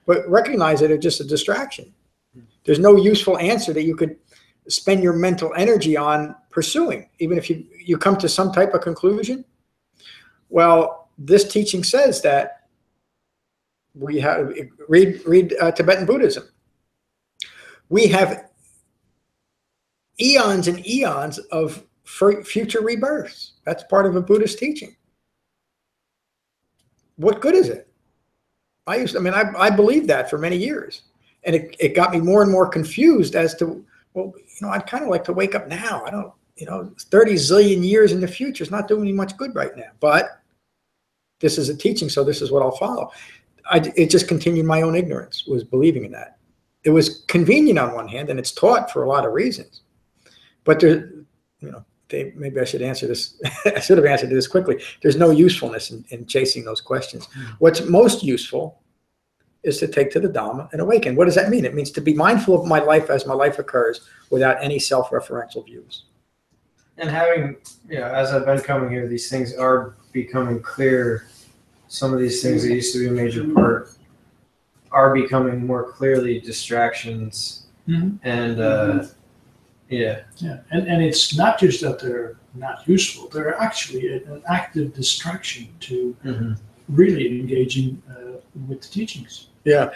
but recognize that it's just a distraction. There's no useful answer that you could spend your mental energy on pursuing, even if you come to some type of conclusion. Well, this teaching says that we have, read Tibetan Buddhism. We have eons and eons of future rebirths. That's part of a Buddhist teaching. What good is it? I believed that for many years, and it got me more and more confused as to, well, I'd kind of like to wake up now. I don't, 30 zillion years in the future is not doing me much good right now, but this is a teaching, so this is what I'll follow. It just continued my own ignorance, was believing in that. It was convenient on one hand, and it's taught for a lot of reasons, but maybe I should answer this. I should have answered this quickly. There's no usefulness in chasing those questions. What's most useful is to take to the Dhamma and awaken. What does that mean? It means to be mindful of my life as my life occurs without any self-referential views. And having, as I've been coming here, these things are becoming clear. Some of these things that used to be a major part are becoming more clearly distractions. And yeah. And it's not just that they're not useful, they're actually an active distraction to really engaging with the teachings. Yeah.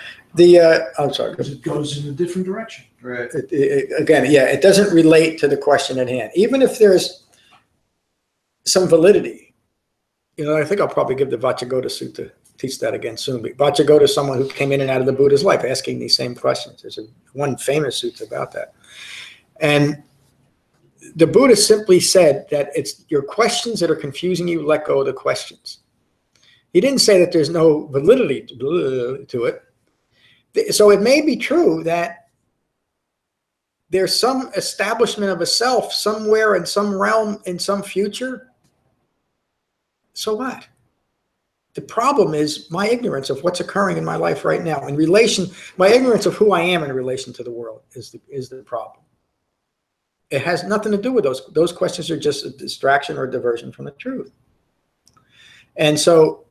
I'm sorry. Because it goes in a different direction. Right. It doesn't relate to the question at hand. Even if there's some validity, I think I'll probably give the Vajrayana Sutta, teach that again soon. But Vajrayana is someone who came in and out of the Buddha's life asking these same questions. There's one famous sutta about that. And the Buddha simply said that it's your questions that are confusing you, let go of the questions. He didn't say that there's no validity to it. So it may be true that there's some establishment of a self somewhere in some realm, in some future. So what? The problem is my ignorance of what's occurring in my life right now. My ignorance of who I am in relation to the world is the problem. It has nothing to do with those. Those questions are just a distraction or a diversion from the truth. And so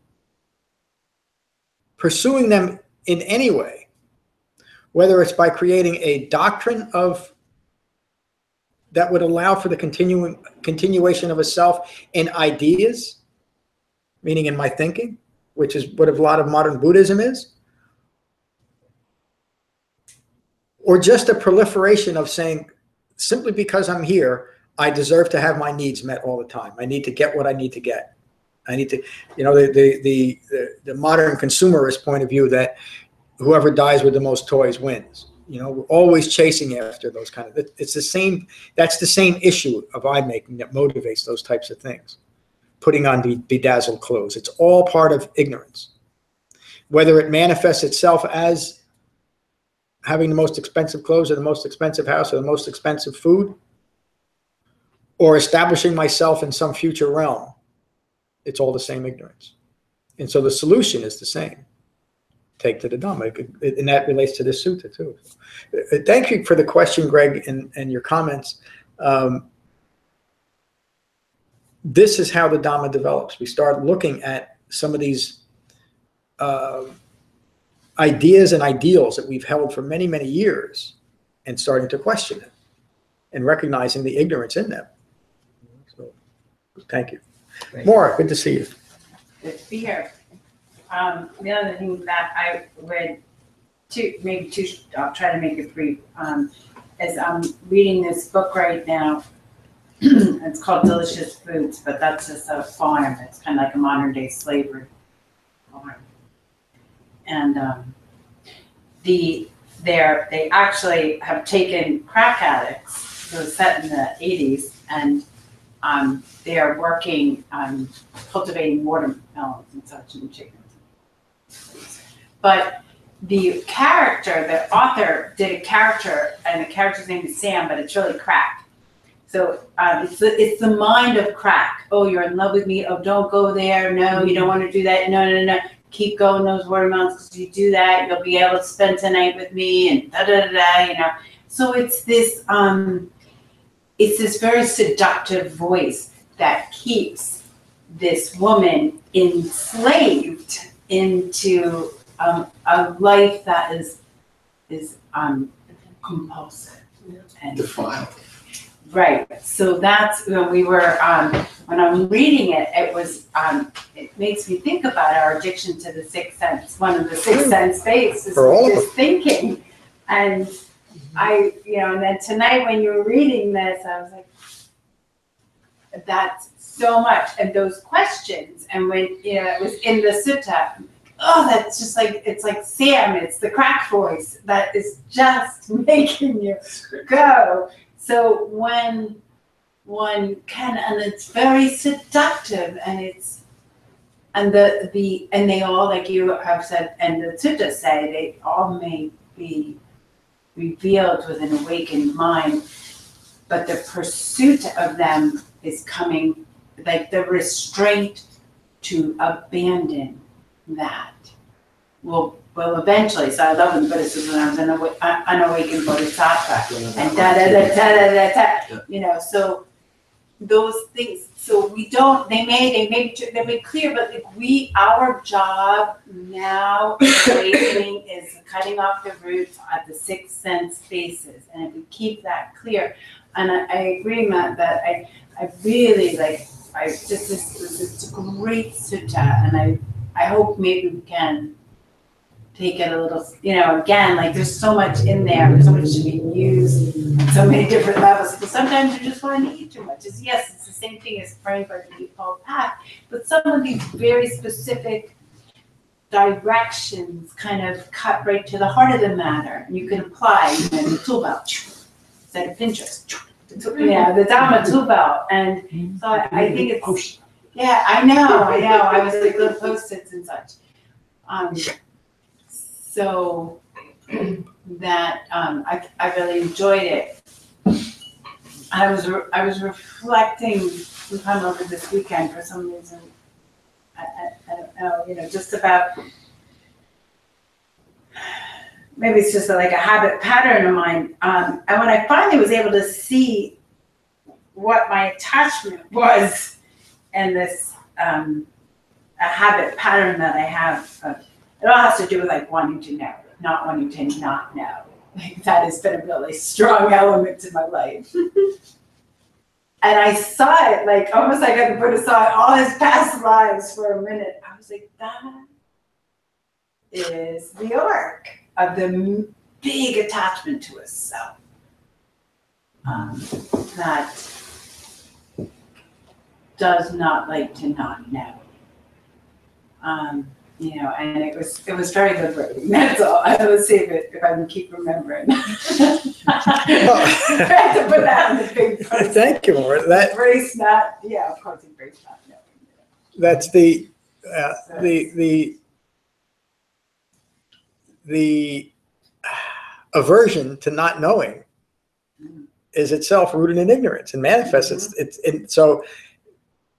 pursuing them in any way, whether it's by creating a doctrine that would allow for the continuation of a self in ideas, meaning in my thinking, which is what a lot of modern Buddhism is, or just a proliferation of saying, simply because I'm here, I deserve to have my needs met all the time. I need to get what I need to get. I need to, the modern consumerist point of view that whoever dies with the most toys wins. We're always chasing after those kind of, it's the same, that's the same issue of eye-making that motivates those types of things. Putting on bedazzled clothes. It's all part of ignorance. Whether it manifests itself as having the most expensive clothes or the most expensive house or the most expensive food, or establishing myself in some future realm, it's all the same ignorance. And so the solution is the same. Take to the Dhamma. And that relates to this sutta too. Thank you for the question, Greg, and your comments. This is how the Dhamma develops. We start looking at some of these ideas and ideals that we've held for many, many years and starting to question it and recognizing the ignorance in them. So, thank you. Maura, good to see you. Good to be here. The other thing that I read, I'll try to make it brief, is I'm reading this book right now. It's called Delicious Foods, but that's just a farm. It's kind of like a modern day slavery farm. And they actually have taken crack addicts. It was set in the 80s, and they are working on cultivating watermelons and such and chickens. But the author did a character, and the character's name is Sam, but it's really crack. So it's the mind of crack. Oh, you're in love with me. Oh, don't go there. No, you don't want to do that. No. Keep going those watermelons, because you do that, you'll be able to spend tonight with me, and da. So it's this very seductive voice that keeps this woman enslaved into a life that is compulsive. And Defiled. right. So that's when we were when I'm reading it, it was it makes me think about our addiction to the sixth sense. One of the sixth sense bases For all of is thinking. And and then tonight when you were reading this, I was like, that's so much. And those questions, and when it was in the sutta, oh, that's just like, it's like Sam, it's the crack voice that is just making you go. So when one can, and it's very seductive, and it's, and and they all, like you have said, and the suttas say, they all may be revealed with an awakened mind, but the pursuit of them is coming, like the restraint to abandon that will eventually. So I love when the Buddha says, when I was an unawakened bodhisattva, and so those things. So we don't. They made clear, but like our job now, awakening, is cutting off the roots at the sixth sense bases, and if we keep that clear, and I agree, Matt, that I really like. This is a great sutta, and I hope maybe we can take it a little, again, like there's so much in there, there's so much to be used at so many different levels. But sometimes you just want to eat too much. Yes, it's the same thing as praying for the default path, but some of these very specific directions kind of cut right to the heart of the matter, and you can apply the tool belt instead of Pinterest. The Dhamma tool belt, and so I think it's. Yeah, I know. I was like little post-its and such. So that I really enjoyed it. I was reflecting sometime over this weekend for some reason. I don't know, just about. Maybe it's just like a habit pattern of mine. And when I finally was able to see what my attachment was, and this a habit pattern that I have, it all has to do with like wanting to know, not wanting to not know. Like that has been a really strong element in my life. And I saw it like almost like the Buddha saw all his past lives for a minute. I was like, that is the arc of the big attachment to a self. That does not like to not know. And it was very liberating. That's all. Let's see if I can keep remembering. I have to put that on the big post. Thank you, Laura. Embrace not, of course, embrace not knowing. That's the aversion to not knowing is itself rooted in ignorance and manifests. So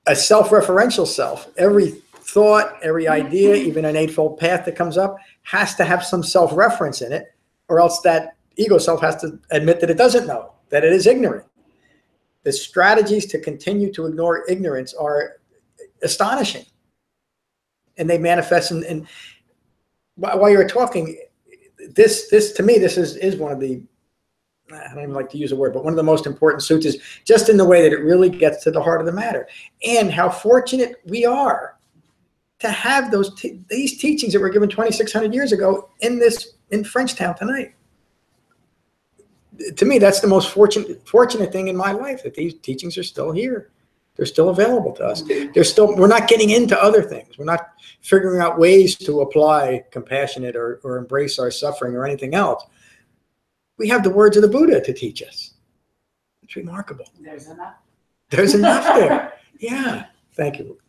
a self-referential self, every thought, every idea, even an eightfold path that comes up has to have some self-reference in it, or else that ego self has to admit that it doesn't know, that it is ignorant. The strategies to continue to ignore ignorance are astonishing. And they manifest in while you were talking, this to me, this is one of the, I don't even like to use a word, but one of the most important suttas, just in the way that it really gets to the heart of the matter. And how fortunate we are to have these teachings that were given 2,600 years ago in Frenchtown tonight. To me, that's the most fortunate thing in my life, that these teachings are still here. They're still available to us. We're not getting into other things. We're not figuring out ways to apply compassionate or embrace our suffering or anything else. We have the words of the Buddha to teach us. It's remarkable. There's enough. There's enough there. Yeah. Thank you.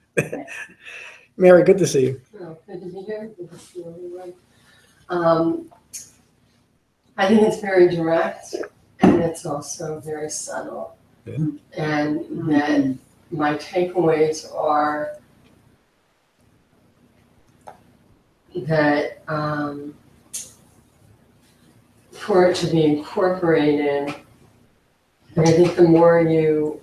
Mary, good to see you. Oh, good to be here. Good to see everyone. I think it's very direct, and it's also very subtle. Yeah. And that my takeaways are that for it to be incorporated, and I think the more you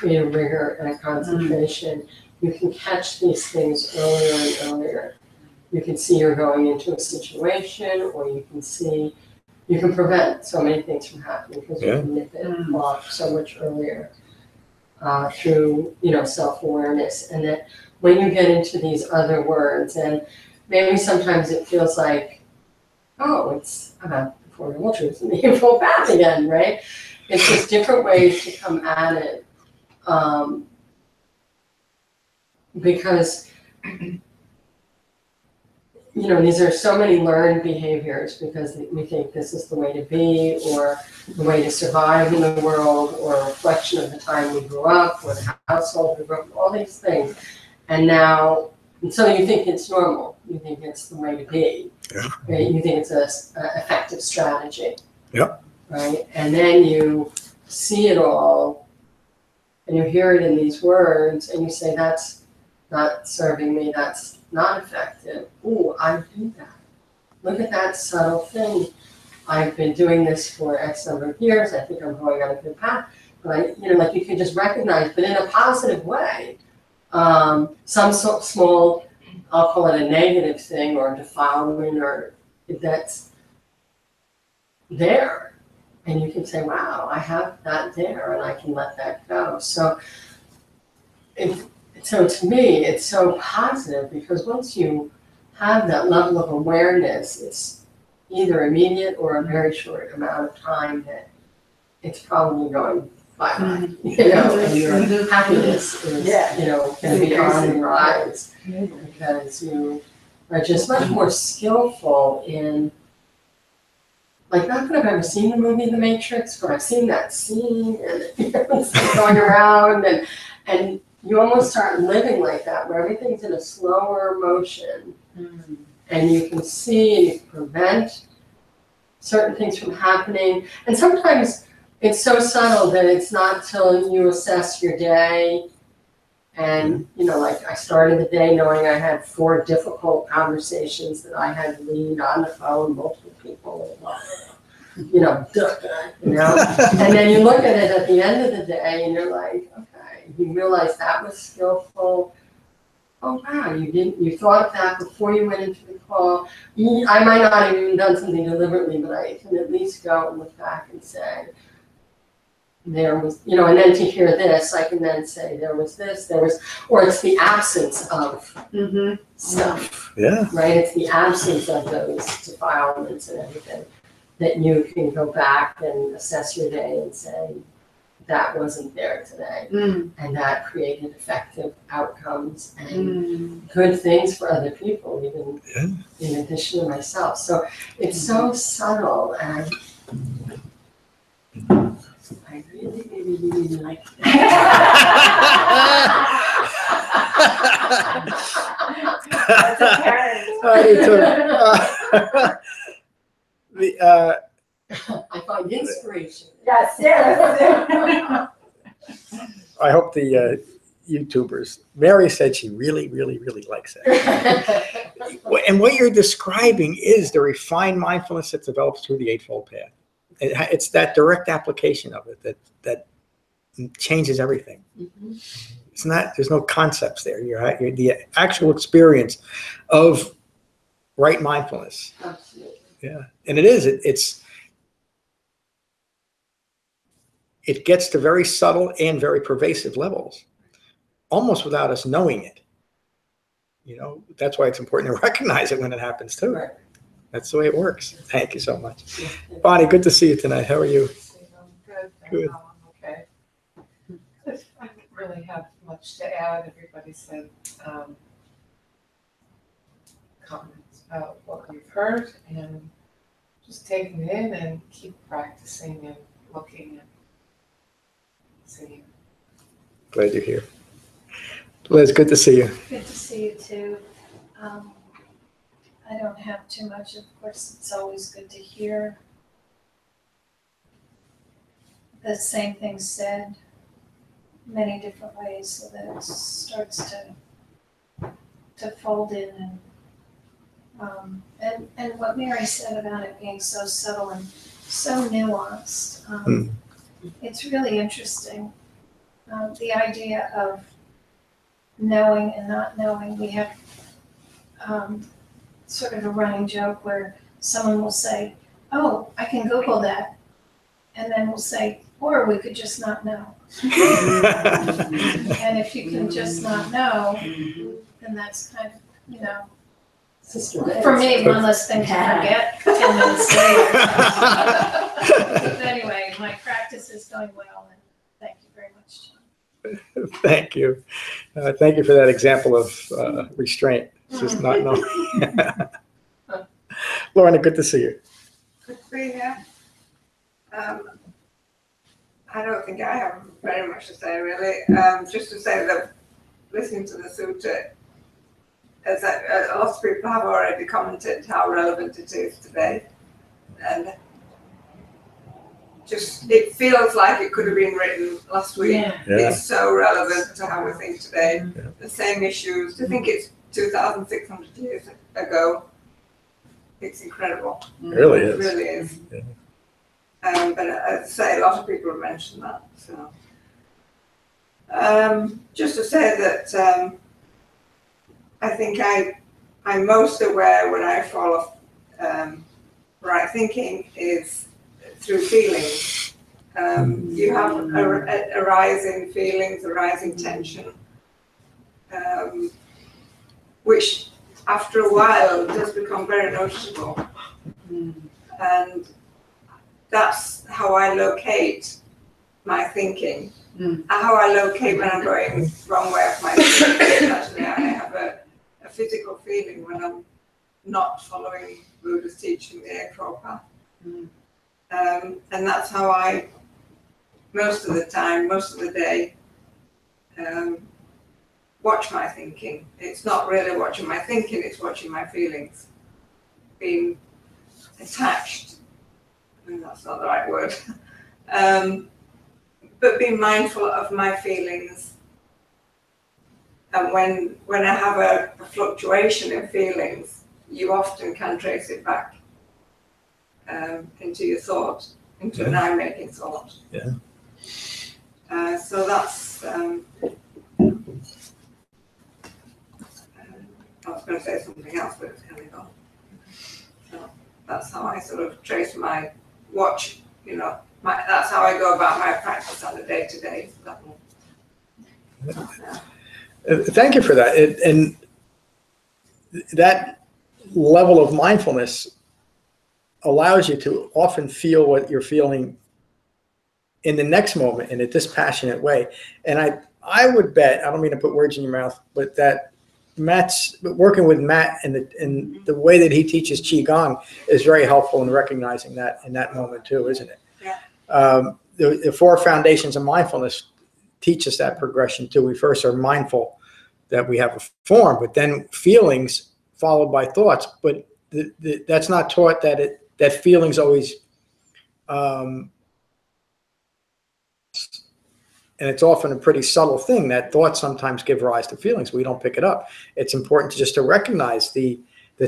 create a rigor and a concentration, you can catch these things earlier and earlier. You can see you're going into a situation, or you can prevent so many things from happening because you can nip it off so much earlier through, self-awareness. And that when you get into these other words, and maybe sometimes it feels like, oh, it's about the Four Noble Truths and the Eightfold Path again, right? It's just different ways to come at it. Because these are so many learned behaviors because we think this is the way to be, or the way to survive in the world, or a reflection of the time we grew up, or the household we grew up, all these things. And so you think it's normal. You think it's the way to be. Yeah. Right? You think it's an effective strategy. Yep. Right? And then you see it all, and you hear it in these words, and you say, that's not serving me, that's not effective. Ooh, I do that. Look at that subtle thing. I've been doing this for X number of years. I think I'm going on a good path. But you can just recognize, but in a positive way, some small, I'll call it a negative thing or defilement, or that's there. And you can say, wow, I have that there, and I can let that go. So to me, it's so positive, because once you have that level of awareness, it's either immediate or a very short amount of time that it's probably going bye-bye, and your happiness is, going to be on the rise, because you are just much more skillful in, like, not that I've ever seen the movie The Matrix, but I've seen that scene, and it's going around, and you almost start living like that, where everything's in a slower motion, and you can see and you can prevent certain things from happening. And sometimes it's so subtle that it's not till you assess your day, and like, I started the day knowing I had 4 difficult conversations that I had to lead on the phone, multiple people, and then you look at it at the end of the day, and you're like, okay. You realize that was skillful. Oh wow, you thought of that before you went into the call. I might not have even done something deliberately, but I can at least go and look back and say, there was, and then to hear this, I can then say, there was this, or it's the absence of stuff. Yeah. Right? It's the absence of those defilements and everything that you can go back and assess your day and say, that wasn't there today, and that created effective outcomes and good things for other people, even in addition to myself. So it's so subtle, and I really, really, really like That's apparent. I do too. I find inspiration. Yes. I hope the YouTubers. Mary said she really, really, really likes it. And what you're describing is the refined mindfulness that develops through the Eightfold Path. It's that direct application of it that changes everything. It's not. There's no concepts there. You're the actual experience of right mindfulness. Absolutely. Yeah, and it is. It gets to very subtle and very pervasive levels, almost without us knowing it. That's why it's important to recognize it when it happens too. Right. That's the way it works. Thank you so much. Bonnie, good to see you tonight. How are you? Good. Good. Okay. I don't really have much to add. Everybody said comments about what we've heard, and just taking it in and keep practicing and looking and seeing. Glad you're here. Liz, good to see you. Good to see you too. I don't have too much. Of course, it's always good to hear the same thing said many different ways, so that it starts to fold in, and what Mary said about it being so subtle and so nuanced. It's really interesting. the idea of knowing and not knowing. We have sort of a running joke where someone will say, "Oh, I can Google that," and then we'll say, "Or we could just not know." And if you can just not know, then that's kind of, you know, for me, one less thing to forget 10 minutes later. But anyway, my practice is going well, and thank you very much, John. Thank you. Thank you for that example of restraint. It's just not knowing. Lorna, good to see you. Good to be here. I don't think I have very much to say, really. Just to say that listening to the sutta, as a lot of people have already commented how relevant it is today. And just, it feels like it could have been written last week. Yeah. It's so relevant to how we think today. Yeah. The same issues. To think it's 2,600 years ago, it's incredible. It really It is. really is. Yeah. But as I say, a lot of people have mentioned that. So, just to say that I think I'm most aware when I fall off right thinking is through feelings. You have a rising feelings, a rising tension, which after a while does become very noticeable. And that's how I locate my thinking. How I locate when I'm going the wrong way of my thinking. Actually, I have a physical feeling when I'm not following Buddha's teaching, the Eightfold Path. And that's how I, most of the time, most of the day, watch my thinking. It's not really watching my thinking, it's watching my feelings. Being attached. That's not the right word, but being mindful of my feelings. And when I have a fluctuation in feelings, you often can trace it back into your thought, into an I-making thought. Yeah. So that's, I was going to say something else, but it's kind of gone. So that's how I sort of trace my watch, you know, that's how I go about my practice on a day-to-day level. Thank you for that. And that level of mindfulness allows you to often feel what you're feeling in the next moment in a dispassionate way. And I would bet, I don't mean to put words in your mouth, but that working with Matt and the way that he teaches Qigong is very helpful in recognizing that in that moment too, isn't it? Yeah. The 4 foundations of mindfulness teach us that progression too. We first are mindful that we have a form, but then feelings followed by thoughts. But that's not taught that feelings always, and it's often a pretty subtle thing that thoughts sometimes give rise to feelings. We don't pick it up. It's important just to recognize the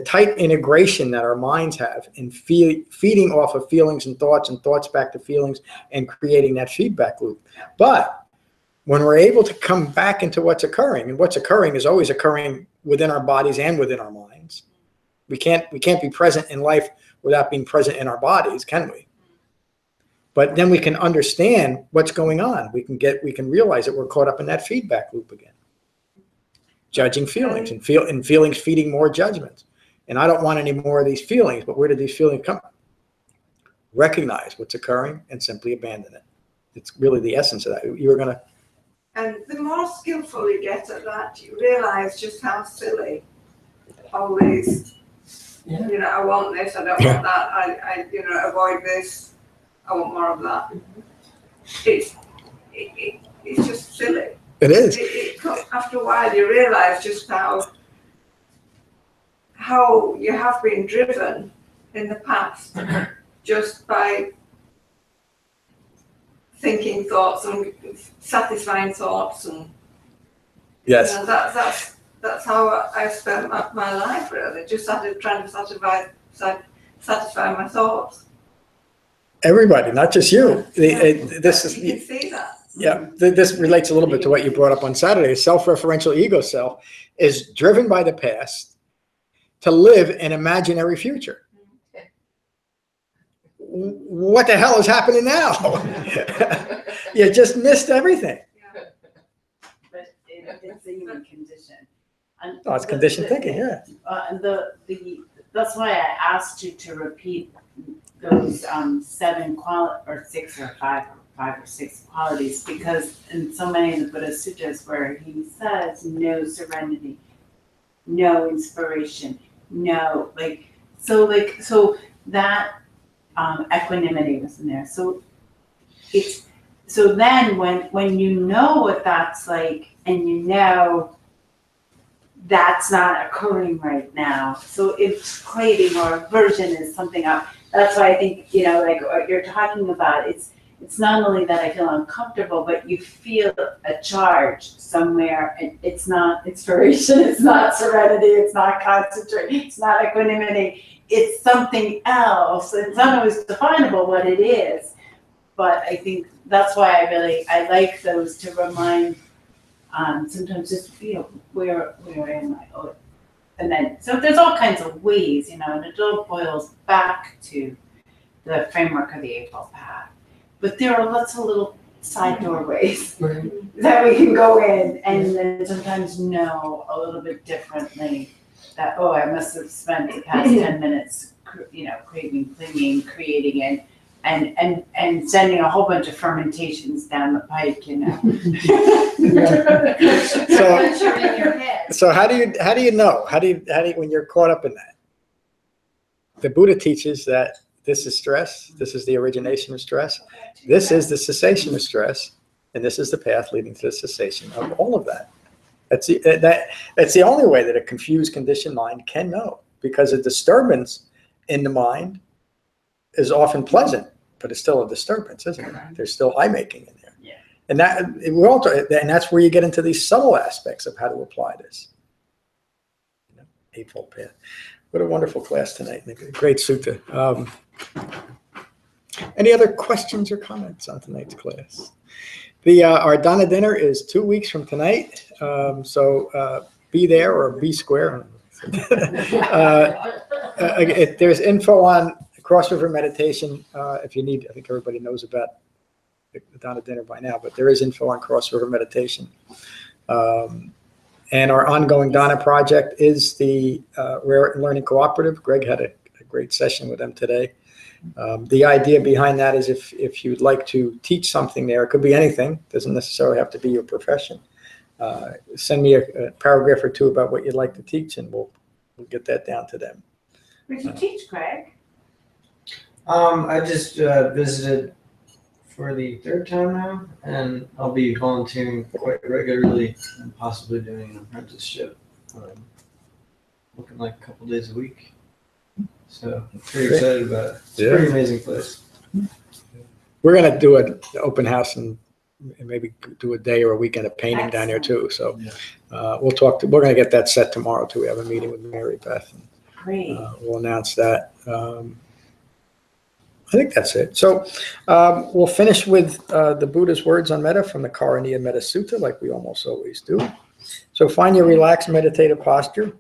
tight integration that our minds have in feeding off of feelings and thoughts back to feelings and creating that feedback loop. But when we're able to come back into what's occurring, and what's occurring is always occurring within our bodies and within our minds. We can't be present in life without being present in our bodies, can we? But then we can understand what's going on. We can realize that we're caught up in that feedback loop again. Judging feelings and feelings feeding more judgments. And I don't want any more of these feelings, but where did these feelings come from? Recognize what's occurring and simply abandon it. It's really the essence of that. You were gonna. And the more skillful you get at that, you realize just how silly all these, you know, I want this, I don't want that, I avoid this. I want more of that. It's just silly. It is. After a while, you realize just how you have been driven in the past just by thinking thoughts and satisfying thoughts, and Yes. you know, that's how I spent my life, really. Just trying to satisfy my thoughts. Everybody, not just you. You This is. can see that. Yeah, this relates a little bit to what you brought up on Saturday. Self-referential ego self is driven by the past to live an imaginary future. What the hell is happening now? You just missed everything. But it's a human condition. And Oh, it's conditioned thinking, yeah. That's why I asked you to repeat those 7 or 6 or 5 or 6 qualities, because in so many of the Buddha sutras where he says no serenity, no inspiration, no so that equanimity was in there. So then when you know what that's like, and you know that's not occurring right now, so it's craving or aversion is something else. That's why I think, like what you're talking about, it's not only that I feel uncomfortable, but you feel a charge somewhere, and it's not inspiration, it's not serenity, it's not concentration, it's not equanimity, it's something else. It's not always definable what it is, but I think that's why I like those to remind, sometimes just, where am I? Oh, and then, so there's all kinds of ways, and it all boils back to the framework of the Eightfold Path. But there are lots of little side doorways that we can go in, and then sometimes know a little bit differently that, oh, I must have spent the past 10 minutes, craving, clinging, creating it, and sending a whole bunch of fermentations down the pike, So, in your head. so how do you know? How do you when you're caught up in that? The Buddha teaches that this is stress. This is the origination of stress. This is the cessation of stress, and this is the path leading to the cessation of all of that. That's the only way that a confused, conditioned mind can know, because a disturbance in the mind is often pleasant, but it's still a disturbance, isn't it? There's still I-making in there. Yeah. And that's where you get into these subtle aspects of how to apply this. Eightfold Path. What a wonderful class tonight. Great sutta. Any other questions or comments on tonight's class? Our Dana dinner is 2 weeks from tonight. So be there or be square. There's info on Cross River Meditation. If you need, I think everybody knows about the Dana dinner by now, but there is info on Cross River Meditation. And our ongoing Dana project is the Rare Learning Cooperative. Greg had a great session with them today. The idea behind that is if you'd like to teach something there, it could be anything, doesn't necessarily have to be your profession. Send me a paragraph or 2 about what you'd like to teach, and we'll get that down to them. Where'd you teach, Greg? I just visited for the 3rd time now, and I'll be volunteering quite regularly and possibly doing an apprenticeship, looking like a couple days a week. So I'm pretty excited about it. It's a pretty amazing place. We're going to do an open house and maybe do a day or a weekend of painting down here too. So we'll talk. We're going to get that set tomorrow too. We have a meeting with Mary Beth. And, Great. We'll announce that. I think that's it. So we'll finish with the Buddha's words on metta from the Karaniya Metta Sutta, like we almost always do. So find your relaxed meditative posture.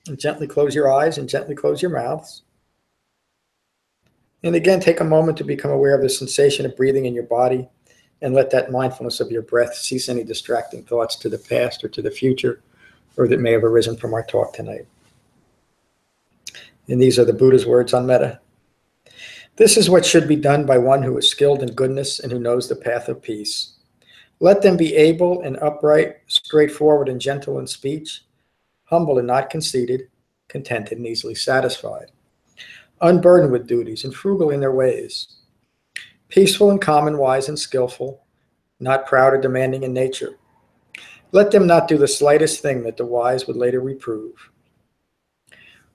And gently close your eyes and gently close your mouths. And again, take a moment to become aware of the sensation of breathing in your body, and let that mindfulness of your breath cease any distracting thoughts to the past or to the future, or that may have arisen from our talk tonight. And these are the Buddha's words on metta. This is what should be done by one who is skilled in goodness and who knows the path of peace. Let them be able and upright, straightforward and gentle in speech, humble and not conceited, contented and easily satisfied, unburdened with duties and frugal in their ways, peaceful and calm and wise and skillful, not proud or demanding in nature. Let them not do the slightest thing that the wise would later reprove.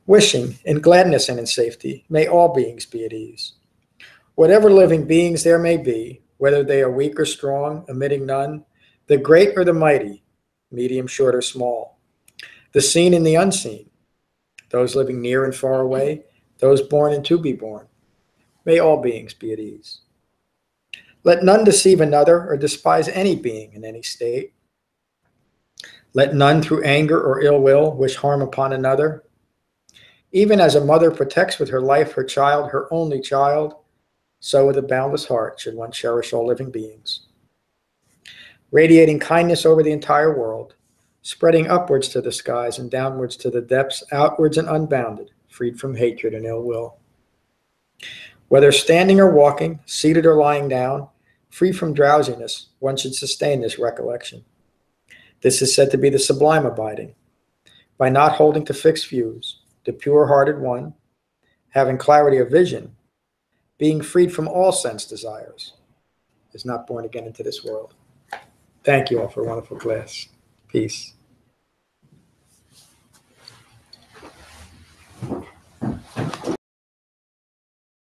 Wishing in gladness and in safety, may all beings be at ease. Whatever living beings there may be, whether they are weak or strong, omitting none, the great or the mighty, medium, short, or small, the seen and the unseen, those living near and far away, those born and to be born, may all beings be at ease. Let none deceive another or despise any being in any state. Let none through anger or ill will wish harm upon another. Even as a mother protects with her life her child, her only child, so with a boundless heart should one cherish all living beings. Radiating kindness over the entire world, spreading upwards to the skies and downwards to the depths, outwards and unbounded, freed from hatred and ill will. Whether standing or walking, seated or lying down, free from drowsiness, one should sustain this recollection. This is said to be the sublime abiding. By not holding to fixed views, the pure-hearted one, having clarity of vision, being freed from all sense desires, is not born again into this world. Thank you all for a wonderful class. Peace.